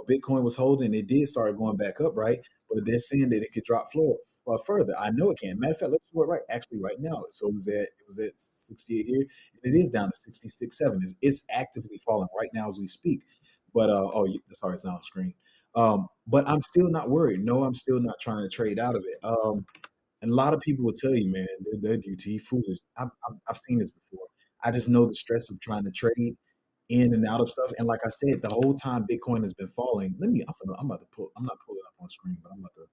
Bitcoin was holding. It did start going back up, right? But they're saying that it could drop further. I know it can. Matter of fact, let's do it right. Actually, right now, so it was at 68 here, and it is down to 66.7. It's actively falling right now as we speak. But sorry, it's not on screen. But I'm still not worried. No, I'm still not trying to trade out of it. And a lot of people will tell you, man, that UT foolish. I've seen this before. I just know the stress of trying to trade in and out of stuff. And like I said, the whole time Bitcoin has been falling. I'm about to pull. I'm not pulling it up on screen, but I'm about to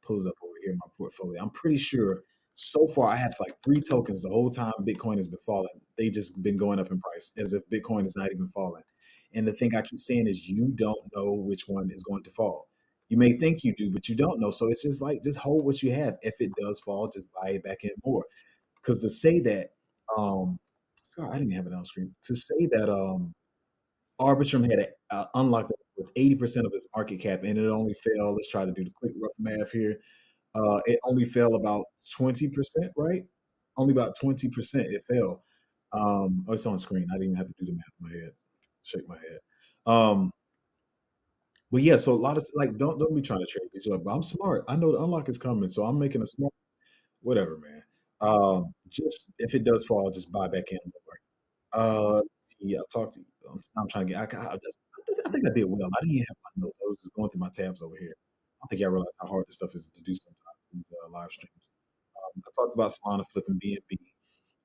pull it up over here in my portfolio. I'm pretty sure so far I have like three tokens the whole time Bitcoin has been falling. They just been going up in price as if Bitcoin is not even falling. And the thing I keep saying is you don't know which one is going to fall. You may think you do, but you don't know. So it's just like just hold what you have. If it does fall, just buy it back in more. Because to say that um sorry, I didn't have it on screen. To say that Arbitrum had unlocked with 80% of its market cap, and it only fell. Let's try to do the quick rough math here. It only fell about 20%, right? Only about 20% it fell. Oh, it's on screen. I didn't even have to do the math in my head. Shake my head. Um, but yeah, so a lot of like don't be trying to trade me up. But I'm smart. I know the unlock is coming, so I'm making a smart whatever, man. Just if it does fall, just buy back in. Let's see, I'll talk to you. I'm trying to get. I think I did well. I didn't have my notes. I was just going through my tabs over here. I don't think I realize how hard this stuff is to do sometimes. These live streams. I talked about Solana flipping BNB.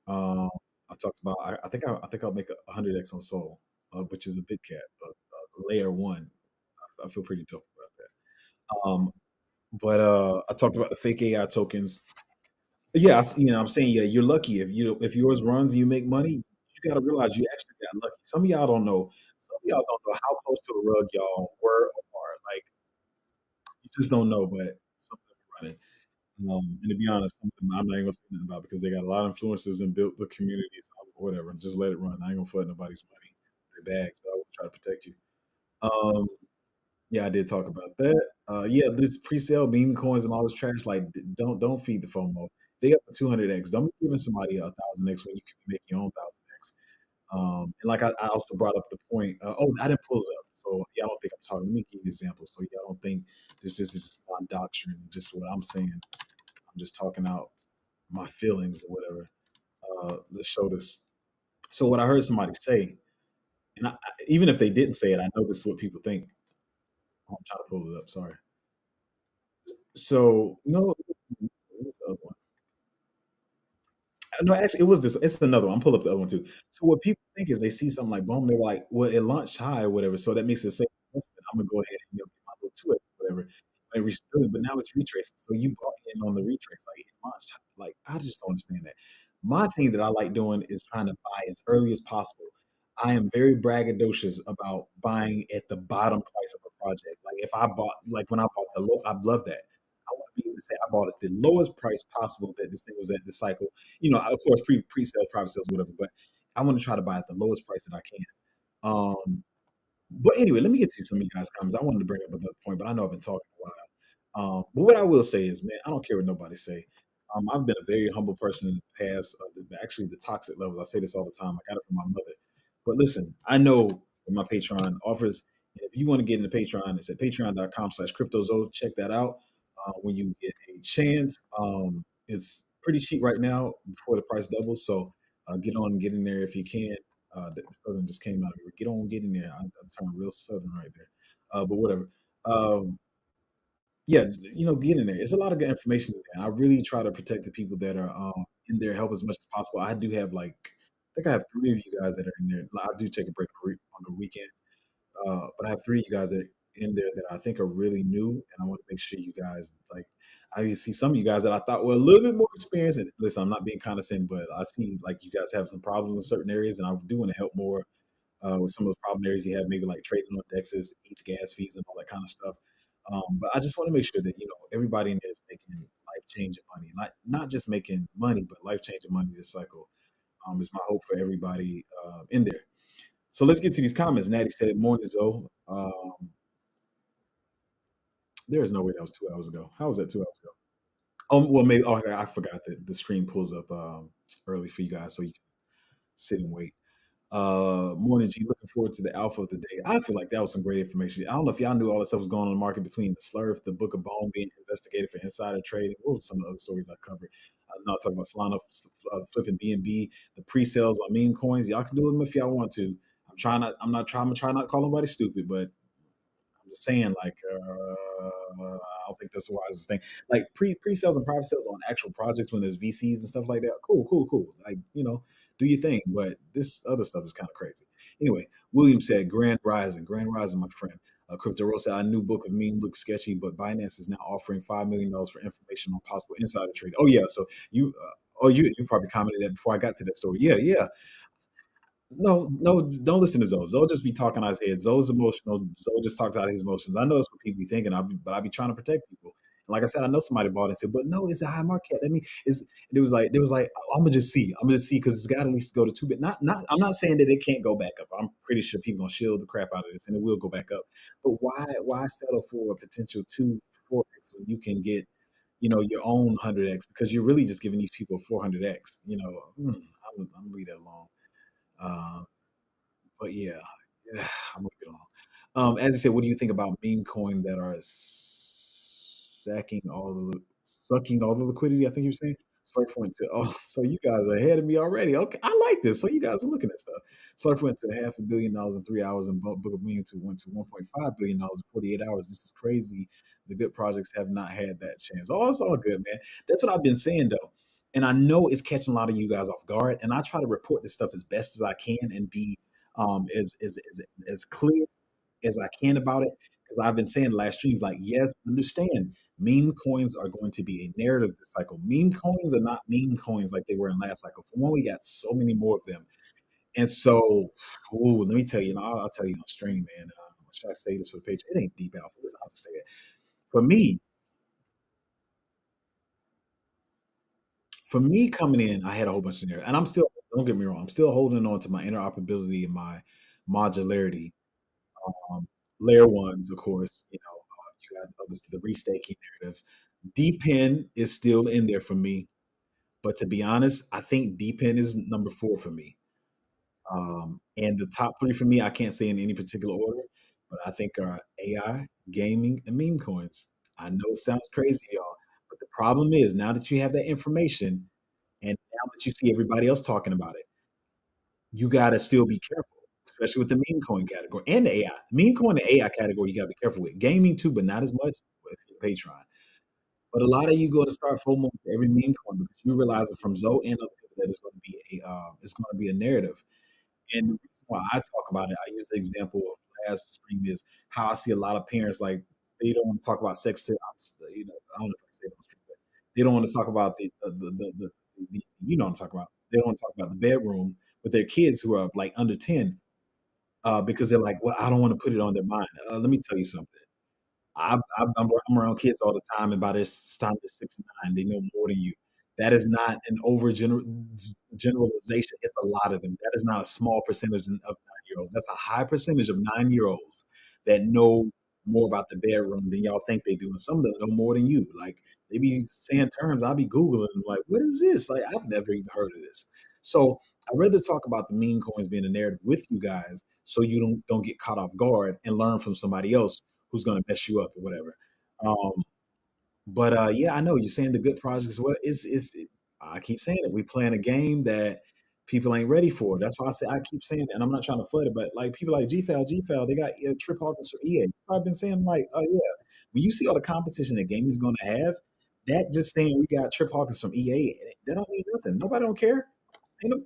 Um, I talked about. I think I'll make a 100x on Sol, which is a big cat, layer one. I feel pretty dope about that. But I talked about the fake AI tokens. Yeah, I'm saying, yeah, you're lucky if yours runs and you make money, you gotta realize you actually got lucky. Some of y'all don't know. Some of y'all don't know how close to a rug y'all were or are. Like, you just don't know, but some of them are running. And to be honest, some of them I'm not even gonna say nothing about because they got a lot of influencers and built the communities, whatever. Just let it run. I ain't gonna flood nobody's money, their bags, but I will try to protect you. Um, yeah, I did talk about that. Yeah, this pre-sale meme coins and all this trash, like don't feed the FOMO. They up to 200x. Don't be giving somebody 1,000x when you can be making your own 1,000x. And like I also brought up the point. Oh, I didn't pull it up, so yeah, I don't think I'm talking. Let me give you an example. So yeah, I don't think this is my doctrine, just what I'm saying. I'm just talking out my feelings or whatever. Let's show this. So what I heard somebody say, and even if they didn't say it, I know this is what people think. Oh, I'm trying to pull it up. Sorry. So no, what's the other one? No, actually, it was this. It's another one. I'm pull up the other one too. So what people think is they see something like boom, they're like, well, it launched high or whatever, so that makes it safe investment. I'm gonna go ahead and get my little two X whatever. And but now it's retracing. So you bought in on the retrace, like it launched. Like I just don't understand that. My thing that I like doing is trying to buy as early as possible. I am very braggadocious about buying at the bottom price of a project. Like if I bought, like when I bought the low, I love that. I want to be able to say I bought at the lowest price possible that this thing was at the cycle. Of course, pre-sales, private sales, whatever. But I want to try to buy at the lowest price that I can. But anyway, let me get to some of you guys' comments. I wanted to bring up another point, but I know I've been talking a while. But what I will say is, man, I don't care what nobody say. I've been a very humble person in the past. Actually, the toxic levels. I say this all the time. I got it from my mother. But listen, I know what my Patreon offers. And if you want to get into Patreon, it's at patreon.com/cryptozo. Check that out when you get a chance. It's pretty cheap right now before the price doubles. So get on and get in there if you can. The Southern just came out of here. Get on, get in there. I turned real Southern right there. But whatever. Um, yeah, get in there. It's a lot of good information in there. I really try to protect the people that are in there, help as much as possible. I do have I think I have three of you guys that are in there. I do take a break on the weekend, but I have three of you guys that are in there that I think are really new, and I want to make sure you guys like. I see some of you guys that I thought were a little bit more experienced. And listen, I'm not being condescending, but I see like you guys have some problems in certain areas, and I do want to help more with some of those problem areas you have, maybe like trading on dexes, each gas fees, and all that kind of stuff. But I just want to make sure that everybody in there is making life changing money, not just making money, but life changing money this cycle. Is my hope for everybody in there. So let's get to these comments. Natty said, "Morning, Zoe. There is no way that was 2 hours ago. How was that 2 hours ago? Oh, well, maybe. Oh, I forgot that the screen pulls up early for you guys, so you can sit and wait. Morning G, looking forward to the alpha of the day. I feel like that was some great information. I don't know if y'all knew all that stuff was going on in the market between the Slurf, the Book of Bone being investigated for insider trading. What was some of the other stories I covered? I'm not talking about Solana flipping BNB, the pre-sales on meme coins. Y'all can do them if y'all want to. I'm not trying not to call nobody stupid, but I'm just saying, like, I don't think that's the wisest thing. Like pre-sales and private sales on actual projects when there's VCs and stuff like that. Cool, cool, cool. Like, do your thing. But this other stuff is kind of crazy. Anyway, William said, Grand Rising, my friend. Crypto Rose said, I knew Book of Meme looked sketchy, but Binance is now offering $5 million for information on possible insider trading. Oh yeah, so you probably commented that before I got to that story. Yeah, yeah. No, no, don't listen to Zoe. Zoe just be talking out his head. Zoe's emotional. Zoe just talks out his emotions. I know that's what people be thinking. But I be trying to protect people. Like I said, I know somebody bought into, but no, it's a high market cap. I mean, it's they was like, I'm gonna just see, I'm gonna just see because it's got at least go to two. But not, I'm not saying that it can't go back up. I'm pretty sure people gonna shield the crap out of this, and it will go back up. But why settle for a potential 2 4x when you can get your own 100x because you're really just giving these people 400x. I'm gonna leave that alone. Uh, but yeah, yeah, I'm gonna get along. As you said, what do you think about meme coin that are sucking all the liquidity? I think you're saying. Slurp went to so you guys are ahead of me already. Okay, I like this. So you guys are looking at stuff. Slurp went to $500 million in 3 hours, and Book of Millions went to $1.5 billion in 48 hours. This is crazy. The good projects have not had that chance. Oh, it's all good, man. That's what I've been saying though, and I know it's catching a lot of you guys off guard. And I try to report this stuff as best as I can and be as clear as I can about it, because I've been saying the last streams, like, yes, understand, meme coins are going to be a narrative this cycle. Meme coins are not meme coins like they were in last cycle. For one, we got so many more of them. And so, let me tell you, and I'll tell you on stream, man. Should I say this for the page? It ain't deep alpha. Listen, I'll just say it. For me, for me coming in, I had a whole bunch in there, and I'm still. Don't get me wrong. I'm still holding on to my interoperability and my modularity. Layer ones, of course. You got others, the restaking narrative. DPen is still in there for me, but to be honest, I think DPen is number 4 for me. And the top 3 for me, I can't say in any particular order, but I think are AI, gaming, and meme coins. I know it sounds crazy, y'all, but the problem is now that you have that information and now that you see everybody else talking about it, you gotta still be careful, especially with the meme coin category and the AI. Meme coin and AI category, you gotta be careful with. Gaming too, but not as much with your Patreon. But a lot of you go to start FOMO for every meme coin because you realize it from Zoe and other people that it's gonna be a narrative. And the reason why I talk about it, I use the example of last stream is how I see a lot of parents like they don't want to talk about sex tips. I don't know if I can say it on stream, but they don't want to talk about what I'm talking about. They don't want to talk about the bedroom with their kids who are like under 10 because they're like, well, I don't want to put it on their mind. Let me tell you something. I'm around kids all the time, and by this time they're 6 and 9, they know more than you. That is not an generalization. It's a lot of them. That is not a small percentage of 9 year olds. That's a high percentage of 9 year olds that know more about the bedroom than y'all think they do. And some of them know more than you. Like they be saying terms, I'll be Googling, like, what is this? Like, I've never even heard of this. So I'd rather talk about the meme coins being a narrative with you guys so you don't get caught off guard and learn from somebody else who's going to mess you up or whatever. Um, but yeah, I know you're saying the good projects. What is it, I keep saying it. We playing a game that people ain't ready for. That's why I keep saying it, and I'm not trying to flood it, but like people like GFAL, they got Trip Hawkins for EA. I've been saying like, oh yeah, when you see all the competition that gaming is going to have, that just saying we got Trip Hawkins from EA, that don't mean nothing. Nobody don't care. Ain't no,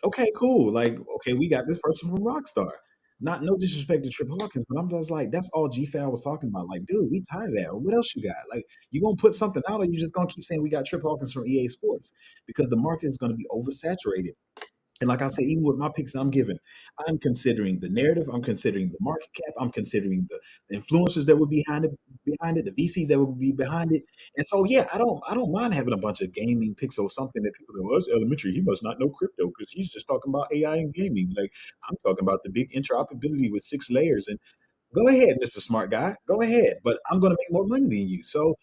okay, cool. Like, okay, we got this person from Rockstar. Not no disrespect to Trip Hawkins, but I'm just like, that's all GFAL was talking about. Like, dude, we tired of that. What else you got? Like, you gonna put something out, or you just gonna keep saying we got Trip Hawkins from EA Sports because the market is gonna be oversaturated. And like I said, even with my picks I'm giving, I'm considering the narrative, I'm considering the market cap, I'm considering the influencers that would be behind it, the VCs that would be behind it. And so yeah, I don't mind having a bunch of gaming picks or something that people go, well, it's elementary. He must not know crypto because he's just talking about AI and gaming. Like I'm talking about the big interoperability with 6 layers. And go ahead, Mr. Smart Guy. Go ahead. But I'm going to make more money than you. So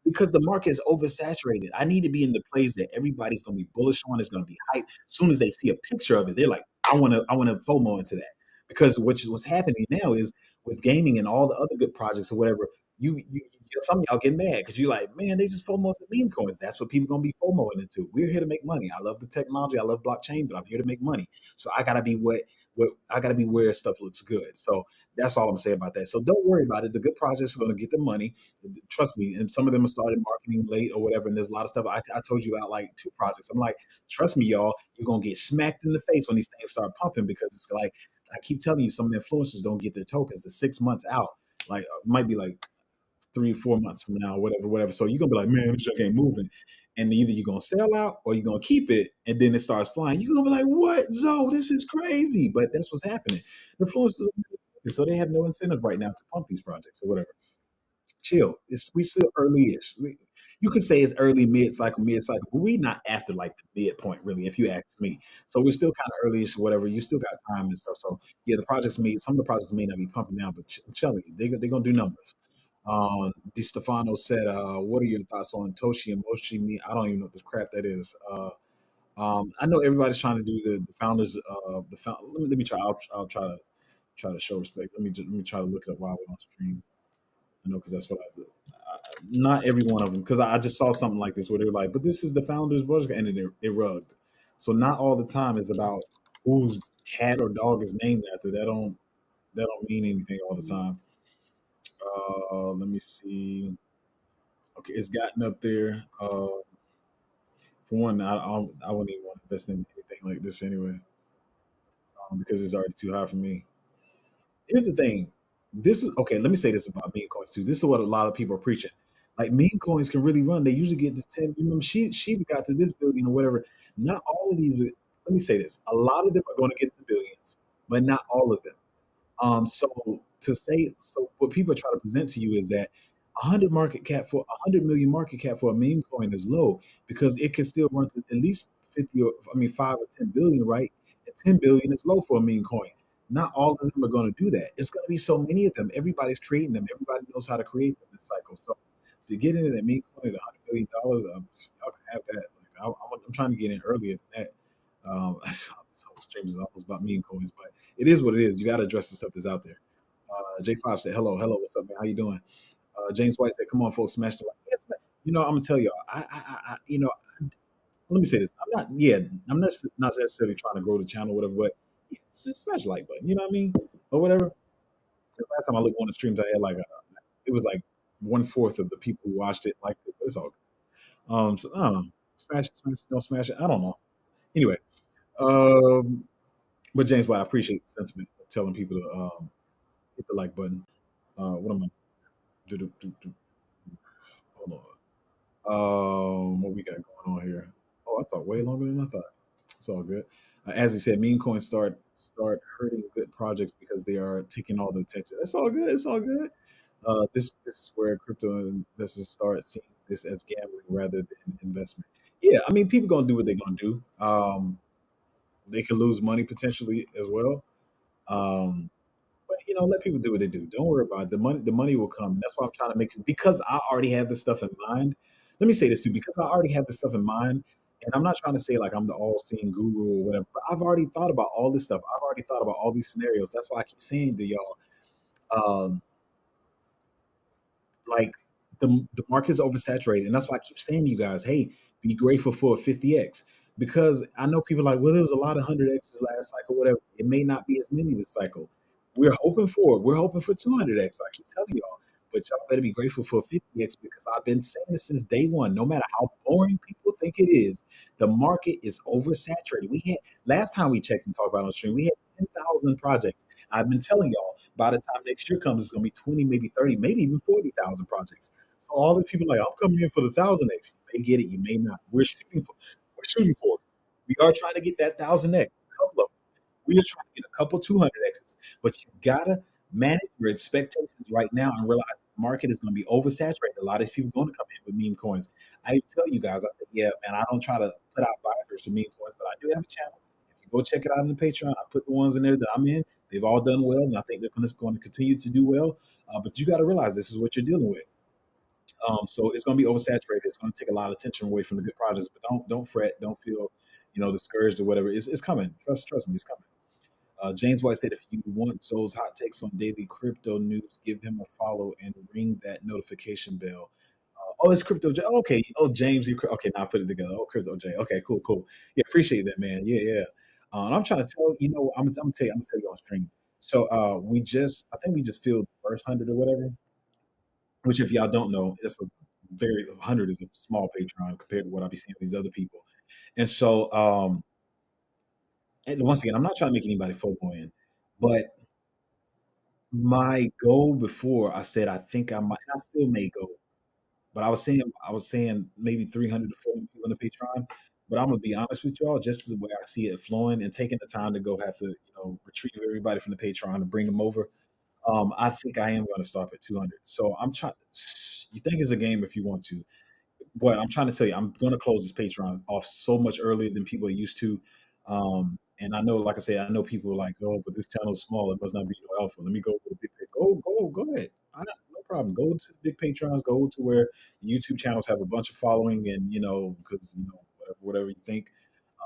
because the market is oversaturated, I need to be in the place that everybody's going to be bullish on. It's going to be hype. As soon as they see a picture of it, they're like, I want to FOMO into that. Because what's happening now is with gaming and all the other good projects or whatever, some of y'all get mad because you're like, man, they just FOMO the meme coins. That's what people gonna be FOMOing into. We're here to make money. I love the technology. I love blockchain, but I'm here to make money. So I gotta be what I gotta be where stuff looks good. So that's all I'm saying about that. So don't worry about it. The good projects are going to get the money. Trust me. And some of them have started marketing late or whatever. And there's a lot of stuff. I told you about like 2 projects. I'm like, trust me, y'all, you're going to get smacked in the face when these things start pumping because it's like, I keep telling you, some of the influencers don't get their tokens. The 6 months out, like it might be like 3 4 months from now, whatever. So you're gonna be like, man, this junk ain't moving. And either you're gonna sell out or you're gonna keep it, and then it starts flying. You're gonna be like, what, Zoe? This is crazy. But that's what's happening. The influencers, so they have no incentive right now to pump these projects or whatever. chill. We still early-ish. You could say it's early mid cycle, but we not after like the midpoint really, if you ask me. So we're still kind of early-ish, whatever. You still got time and stuff. So yeah, some of the projects may not be pumping down, but I'm telling you, they're gonna do numbers. Di Stefano said, "What are your thoughts on Toshi and Moshi?" Me, I don't even know what this crap that is. I know everybody's trying to do the founders. Let me try. I'll try to show respect. Let me try to look it up while we're on stream. I know because that's what I do. Not every one of them, because I just saw something like this where they're like, "But this is the founders' budget," and it rugged. So not all the time is about whose cat or dog is named after. That don't mean anything all the time. Let me see. Okay, it's gotten up there. For one, I wouldn't even want to invest in anything like this anyway, because it's already too high for me. Here's the thing. This is okay. Let me say this about meme coins too. This is what a lot of people are preaching. Like meme coins can really run. They usually get to 10. You know, she got to this billion or whatever. Not all of these. Let me say this. A lot of them are going to get the billions, but not all of them. So what people try to present to you is that 100 million market cap for a meme coin is low because it can still run to at least 50 or I mean 5 or 10 billion, right? And 10 billion is low for a meme coin. Not all of them are going to do that. It's going to be so many of them. Everybody's creating them. Everybody knows how to create them this cycle. So to get into that meme coin at $100 million, y'all can have that. Like, I'm trying to get in earlier than that. This whole stream is almost about meme coins, but it is what it is. You got to address the stuff that's out there. J5 said, "Hello, hello, what's up, man? How you doing?" James White said, "Come on, folks, smash the like." Yes, man. You know, I'm gonna tell y'all. You know, let me say this. I'm not. Yeah, I'm not necessarily trying to grow the channel, or whatever. But yeah, smash the like button. You know what I mean, or whatever. 'Cause last time I looked on the streams, I had like it was like 1/4 of the people who watched it liked it. But it's all good. So I don't know. Smash it, don't smash it. I don't know. Anyway, um, but James White, I appreciate the sentiment of telling people to hit the like button. What am I? Do, hold on. What we got going on here? Oh, I thought way longer than I thought. It's all good. As he said, meme coins start hurting good projects because they are taking all the attention. It's all good. It's all good. This is where crypto investors start seeing this as gambling rather than investment. Yeah, I mean, people gonna do what they're gonna do. They can lose money potentially as well. Um, but let people do what they do. Don't worry about it. The money will come. That's why I'm trying to make it because I already have this stuff in mind. Let me say this too, because I already have this stuff in mind, and I'm not trying to say like I'm the all-seeing guru or whatever, but I've already thought about all this stuff. I've already thought about all these scenarios. That's why I keep saying to y'all, um, like the market is oversaturated, and that's why I keep saying to you guys, hey, be grateful for a 50x because I know people are like, well, there was a lot of 100x's last cycle, whatever. It may not be as many this cycle. We're hoping for it. We're hoping for 200x. I keep telling y'all, but y'all better be grateful for 50x because I've been saying this since day one. No matter how boring people think it is, the market is oversaturated. We had last time we checked and talked about it on stream, we had 10,000 projects. I've been telling y'all by the time next year comes, it's going to be 20, maybe 30, maybe even 40,000 projects. So all these people are like, I'm coming in for the 1,000x. You may get it, you may not. We're shooting for it. We are trying to get that 1,000x. A couple of them. We are trying to get a couple 200x's, but you gotta manage your expectations right now and realize this market is going to be oversaturated. A lot of these people are going to come in with meme coins. I tell you guys, I said, yeah, man, I don't try to put out buyers for meme coins, but I do have a channel. If you go check it out on the Patreon, I put the ones in there that I'm in. They've all done well, and I think they're going to continue to do well. But you got to realize this is what you're dealing with. So it's going to be oversaturated. It's going to take a lot of attention away from the good projects. But don't fret. Don't feel discouraged or whatever. It's coming. Trust me, it's coming. James White said, if you want Zoe's hot takes on daily crypto news, give him a follow and ring that notification bell. Oh, it's Crypto J. Oh, okay. Oh, James. Okay, now I put it together. Oh, Crypto J. Okay, cool, cool. Yeah, appreciate that, man. Yeah, yeah. And I'm trying to tell I'm gonna tell you on stream. So I think we just filled the first 100 or whatever. Which, if y'all don't know, it's a very 100 is a small Patreon compared to what I be seeing with these other people. And so, and once again, I'm not trying to make anybody FOMO in, but my goal before I said I think I might, and I still may go, but I was saying maybe 300 to 400 people in the Patreon. But I'm gonna be honest with y'all, just the way I see it flowing and taking the time to go have to retrieve everybody from the Patreon and bring them over. I think I am gonna stop at 200. So I'm trying. You think it's a game if you want to, but I'm trying to tell you, I'm gonna close this Patreon off so much earlier than people are used to. And I know, like I said, I know people are like, oh, but this channel is small. It must not be no alpha. Let me go to the big. Go ahead. No problem. Go to the big Patreons. Go to where YouTube channels have a bunch of following, and because whatever you think.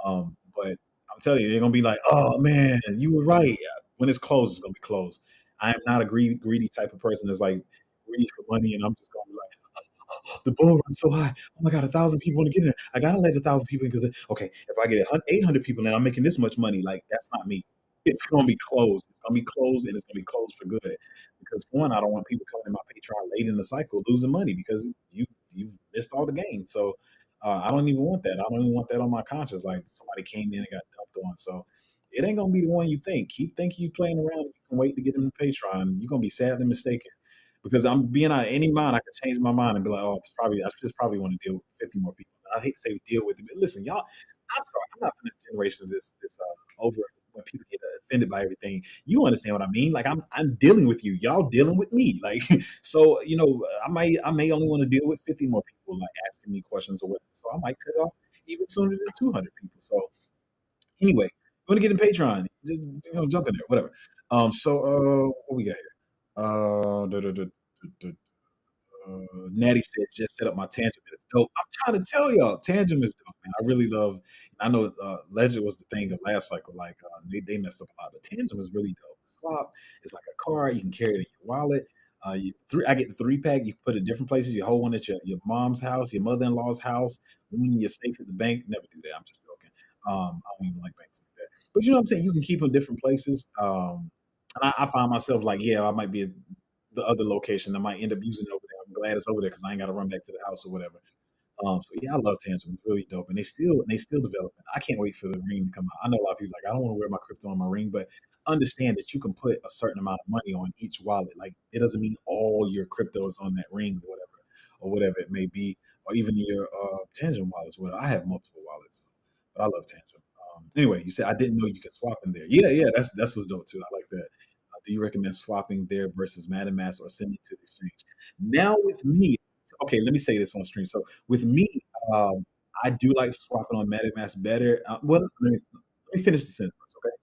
But I'm telling you, they're gonna be like, "Oh man, you were right." When it's closed, it's gonna be closed. I am not a greedy type of person that's like greedy for money, and I'm just gonna be like, "The bull runs so high. Oh my god, 1,000 people want to get in there. I gotta let 1,000 people in because okay, if I get 800 people in, I'm making this much money. Like that's not me. It's gonna be closed. It's gonna be closed, and it's gonna be closed for good. Because for one, I don't want people coming in my Patreon late in the cycle losing money because you've missed all the gains. So I don't even want that. I don't even want that on my conscience. Like somebody came in and got dumped on. So it ain't gonna be the one you think. Keep thinking you playing around. You can wait to get them to Patreon. You're gonna be sadly mistaken. Because I'm being out of any mind, I could change my mind and be like, oh, I just probably want to deal with 50 more people. I hate to say deal with them. But listen, y'all, I'm sorry, I'm not from this generation of this over when people get offended by everything. You understand what I mean? Like I'm dealing with you. Y'all dealing with me. Like so, I may only want to deal with 50 more people like asking me questions or whatever. So I might cut off even sooner than 200 people. So anyway, you want to get in Patreon, jump in there, whatever. What we got here? Da, da, da, da, da, Natty said, "Just set up my Tangent. It's dope." I'm trying to tell y'all, Tangent is dope, man. I really love. I know Ledger was the thing of last cycle. Like they messed up a lot, but Tangent is really dope. Swap is like a card. You can carry it in your wallet. I get the 3 pack. You can put it in different places. You hold one at your mom's house, your mother-in-law's house, one in your safe at the bank. Never do that. I'm just joking. I don't even like banks like that. But you know what I'm saying? You can keep them different places. And I find myself like, yeah, I might be at the other location. I might end up using it over there. I'm glad it's over there because I ain't got to run back to the house or whatever. So yeah, I love Tangent. It's really dope, and they still developing. I can't wait for the ring to come out. I know a lot of people like I don't want to wear my crypto on my ring, but understand that you can put a certain amount of money on each wallet. Like it doesn't mean all your crypto is on that ring or whatever it may be, or even your Tangent wallets. Well, I have multiple wallets, but I love Tangent. Anyway, you said I didn't know you could swap in there. Yeah, that's what's dope too. I like that. Do you recommend swapping there versus MetaMask or sending to the exchange? Now with me, okay, let me say this on stream. So with me, um, I do like swapping on MetaMask better. Well, let me finish the sentence, okay?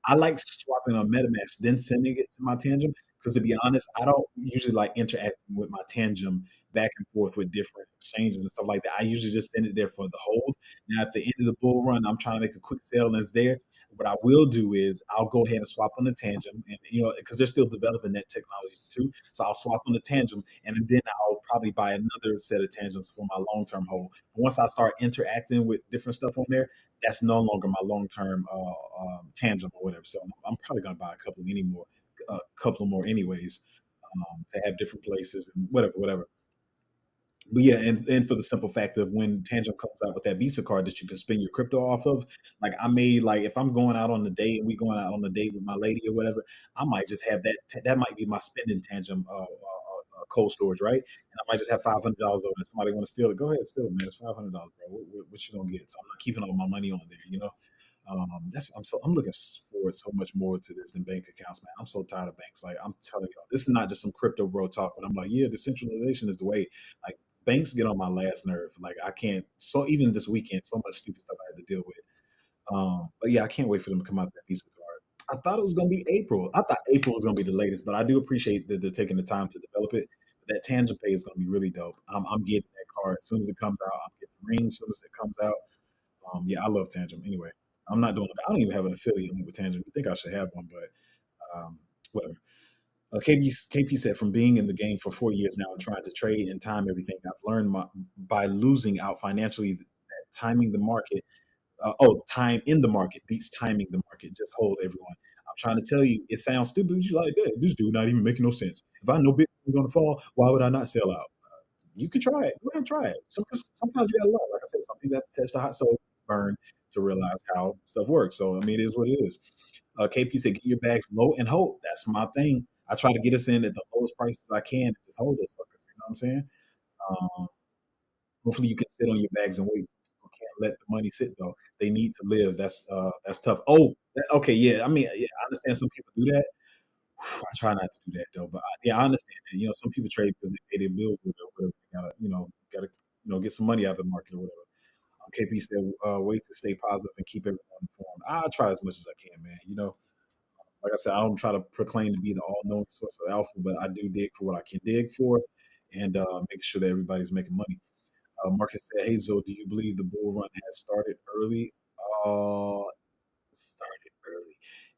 I like swapping on MetaMask, then sending it to my Tangent. Because to be honest, I don't usually like interacting with my Tangent back and forth with different exchanges and stuff like that. I usually just send it there for the hold. Now, at the end of the bull run, I'm trying to make a quick sale and it's there. What I will do is I'll go ahead and swap on the Tangent, and because they're still developing that technology too. So I'll swap on the Tangent, and then I'll probably buy another set of Tangents for my long term hold. Once I start interacting with different stuff on there, that's no longer my long term tangent or whatever. So I'm probably gonna buy a couple more anyways, to have different places and whatever. But yeah, and for the simple fact of when Tangent comes out with that Visa card that you can spend your crypto off of, like I may like if I'm going out on the date and we going out on a date with my lady or whatever, I might just have that might be my spending Tangent cold storage, right? And I might just have $500 over. And somebody want to steal it? Go ahead, steal it, man. It's $500, bro. What you gonna get? So I'm not keeping all my money on there. I'm looking forward so much more to this than bank accounts, man. I'm so tired of banks. Like I'm telling you, this is not just some crypto bro talk. But I'm like, yeah, decentralization is the way. Like banks get on my last nerve. Like I can't. So even this weekend, so much stupid stuff I had to deal with. But yeah, I can't wait for them to come out with that Visa card. I thought it was gonna be April. I thought April was gonna be the latest, but I do appreciate that they're taking the time to develop it. That Tangent Pay is gonna be really dope. I'm getting that card as soon as it comes out. I'm getting the ring as soon as it comes out. Yeah, I love Tangent. Anyway, I'm not doing. I don't even have an affiliate link with Tangent. I think I should have one, but whatever. KP said, from being in the game for 4 years now and trying to trade and time everything, I've learned by losing out financially that timing the market, time in the market beats timing the market. Just hold everyone. I'm trying to tell you, it sounds stupid, but you're like, this dude not even making no sense. If I know Bitcoin's going to fall, why would I not sell out? You can try it. Go ahead and try it. So 'cause sometimes you gotta learn. Like I said, some people have to touch the hot stove, burn to realize how stuff works. So I mean, it is what it is. KP said, "Get your bags low and hold." That's my thing. I try to get us in at the lowest prices I can and just hold those suckers. You know what I'm saying? Um, Hopefully, you can sit on your bags and wait. Some people can't let the money sit though. They need to live. That's tough. Oh, okay, yeah. I mean, yeah, I understand some people do that, I try not to do that though, but yeah, I understand that. Some people trade because they pay their bills with it or whatever. They gotta get some money out of the market or whatever. KP said, "Wait to stay positive and keep everyone informed." I try as much as I can, man. Like I said, I don't try to proclaim to be the all-knowing source of alpha, but I do dig for what I can dig for, and make sure that everybody's making money. Marcus said, "Hey Zo, do you believe the bull run has started early?" Uh, started early.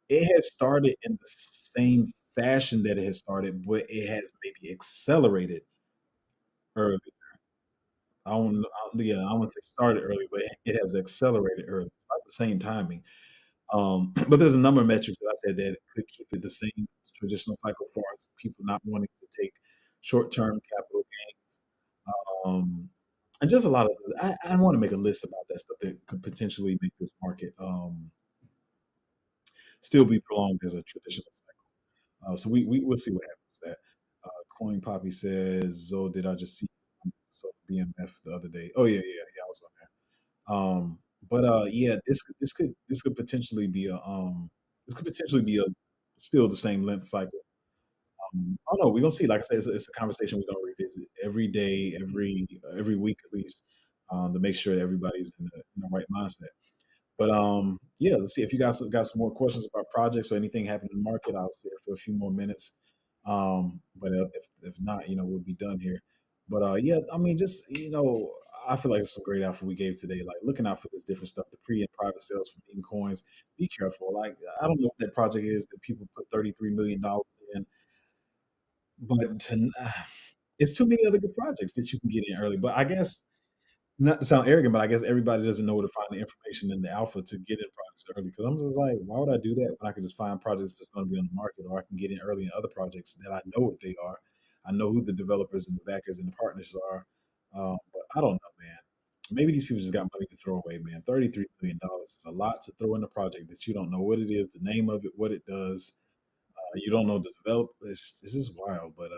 It has started in the same fashion that it has started, but it has maybe accelerated early. Yeah, I wouldn't say started early, but it has accelerated early. It's about the same timing. But there's a number of metrics that I said that could keep it the same traditional cycle for us, people not wanting to take short-term capital gains. Um, and just a lot of I want to make a list about that stuff that could potentially make this market still be prolonged as a traditional cycle. So we'll see what happens with that. Coin Poppy says, "Zo, did I just see so BMF the other day? Oh yeah, I was on there. But yeah, this could potentially be a still the same length cycle. I don't know. We're gonna see. Like I said, it's a conversation we're gonna revisit every day, every week at least, to make sure that everybody's in the right mindset. But yeah, let's see if you guys got some more questions about projects or anything happening in the market. I'll stay here for a few more minutes. But if not, we'll be done here. But yeah, I mean, just I feel like it's some great alpha we gave today. Like looking out for this different stuff, the pre and private sales from Eaton Coins. Be careful. Like I don't know what that project is that people put $33 million in, but it's too many other good projects that you can get in early. But I guess not to sound arrogant, but I guess everybody doesn't know where to find the information in the alpha to get in projects early. Because I'm just like, why would I do that when I could just find projects that's going to be on the market, or I can get in early in other projects that I know what they are. I know who the developers and the backers and the partners are. But I don't know, man. Maybe these people just got money to throw away, man. $33 million is a lot to throw in a project that you don't know what it is, the name of it, what it does. You don't know the developer. This is wild, but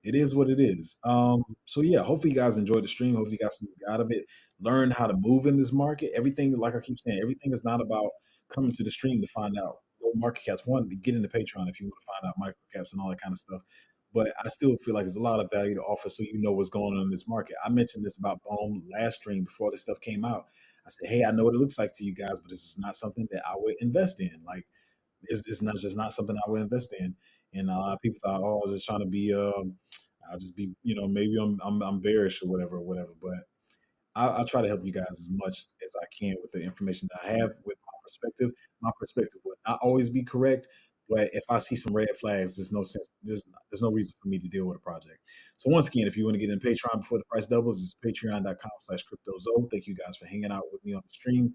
it is what it is. So yeah, hopefully you guys enjoyed the stream. Hopefully you got something out of it. Learn how to move in this market. Everything, like I keep saying, everything is not about coming to the stream to find out what market caps. One, get into Patreon if you want to find out micro caps and all that kind of stuff. But I still feel like there's a lot of value to offer so you know what's going on in this market. I mentioned this about Bohm last stream before this stuff came out. I said, hey, I know what it looks like to you guys, but this is not something that I would invest in. Like it's not just not something I would invest in. And a lot of people thought, oh, I was just trying to be I'll just be, maybe I'm bearish or whatever. But I'll try to help you guys as much as I can with the information that I have with my perspective. My perspective will not always be correct, but if I see some red flags, there's no sense. There's no reason for me to deal with a project. So once again, if you want to get in Patreon before the price doubles, it's patreon.com/cryptozo. Thank you guys for hanging out with me on the stream.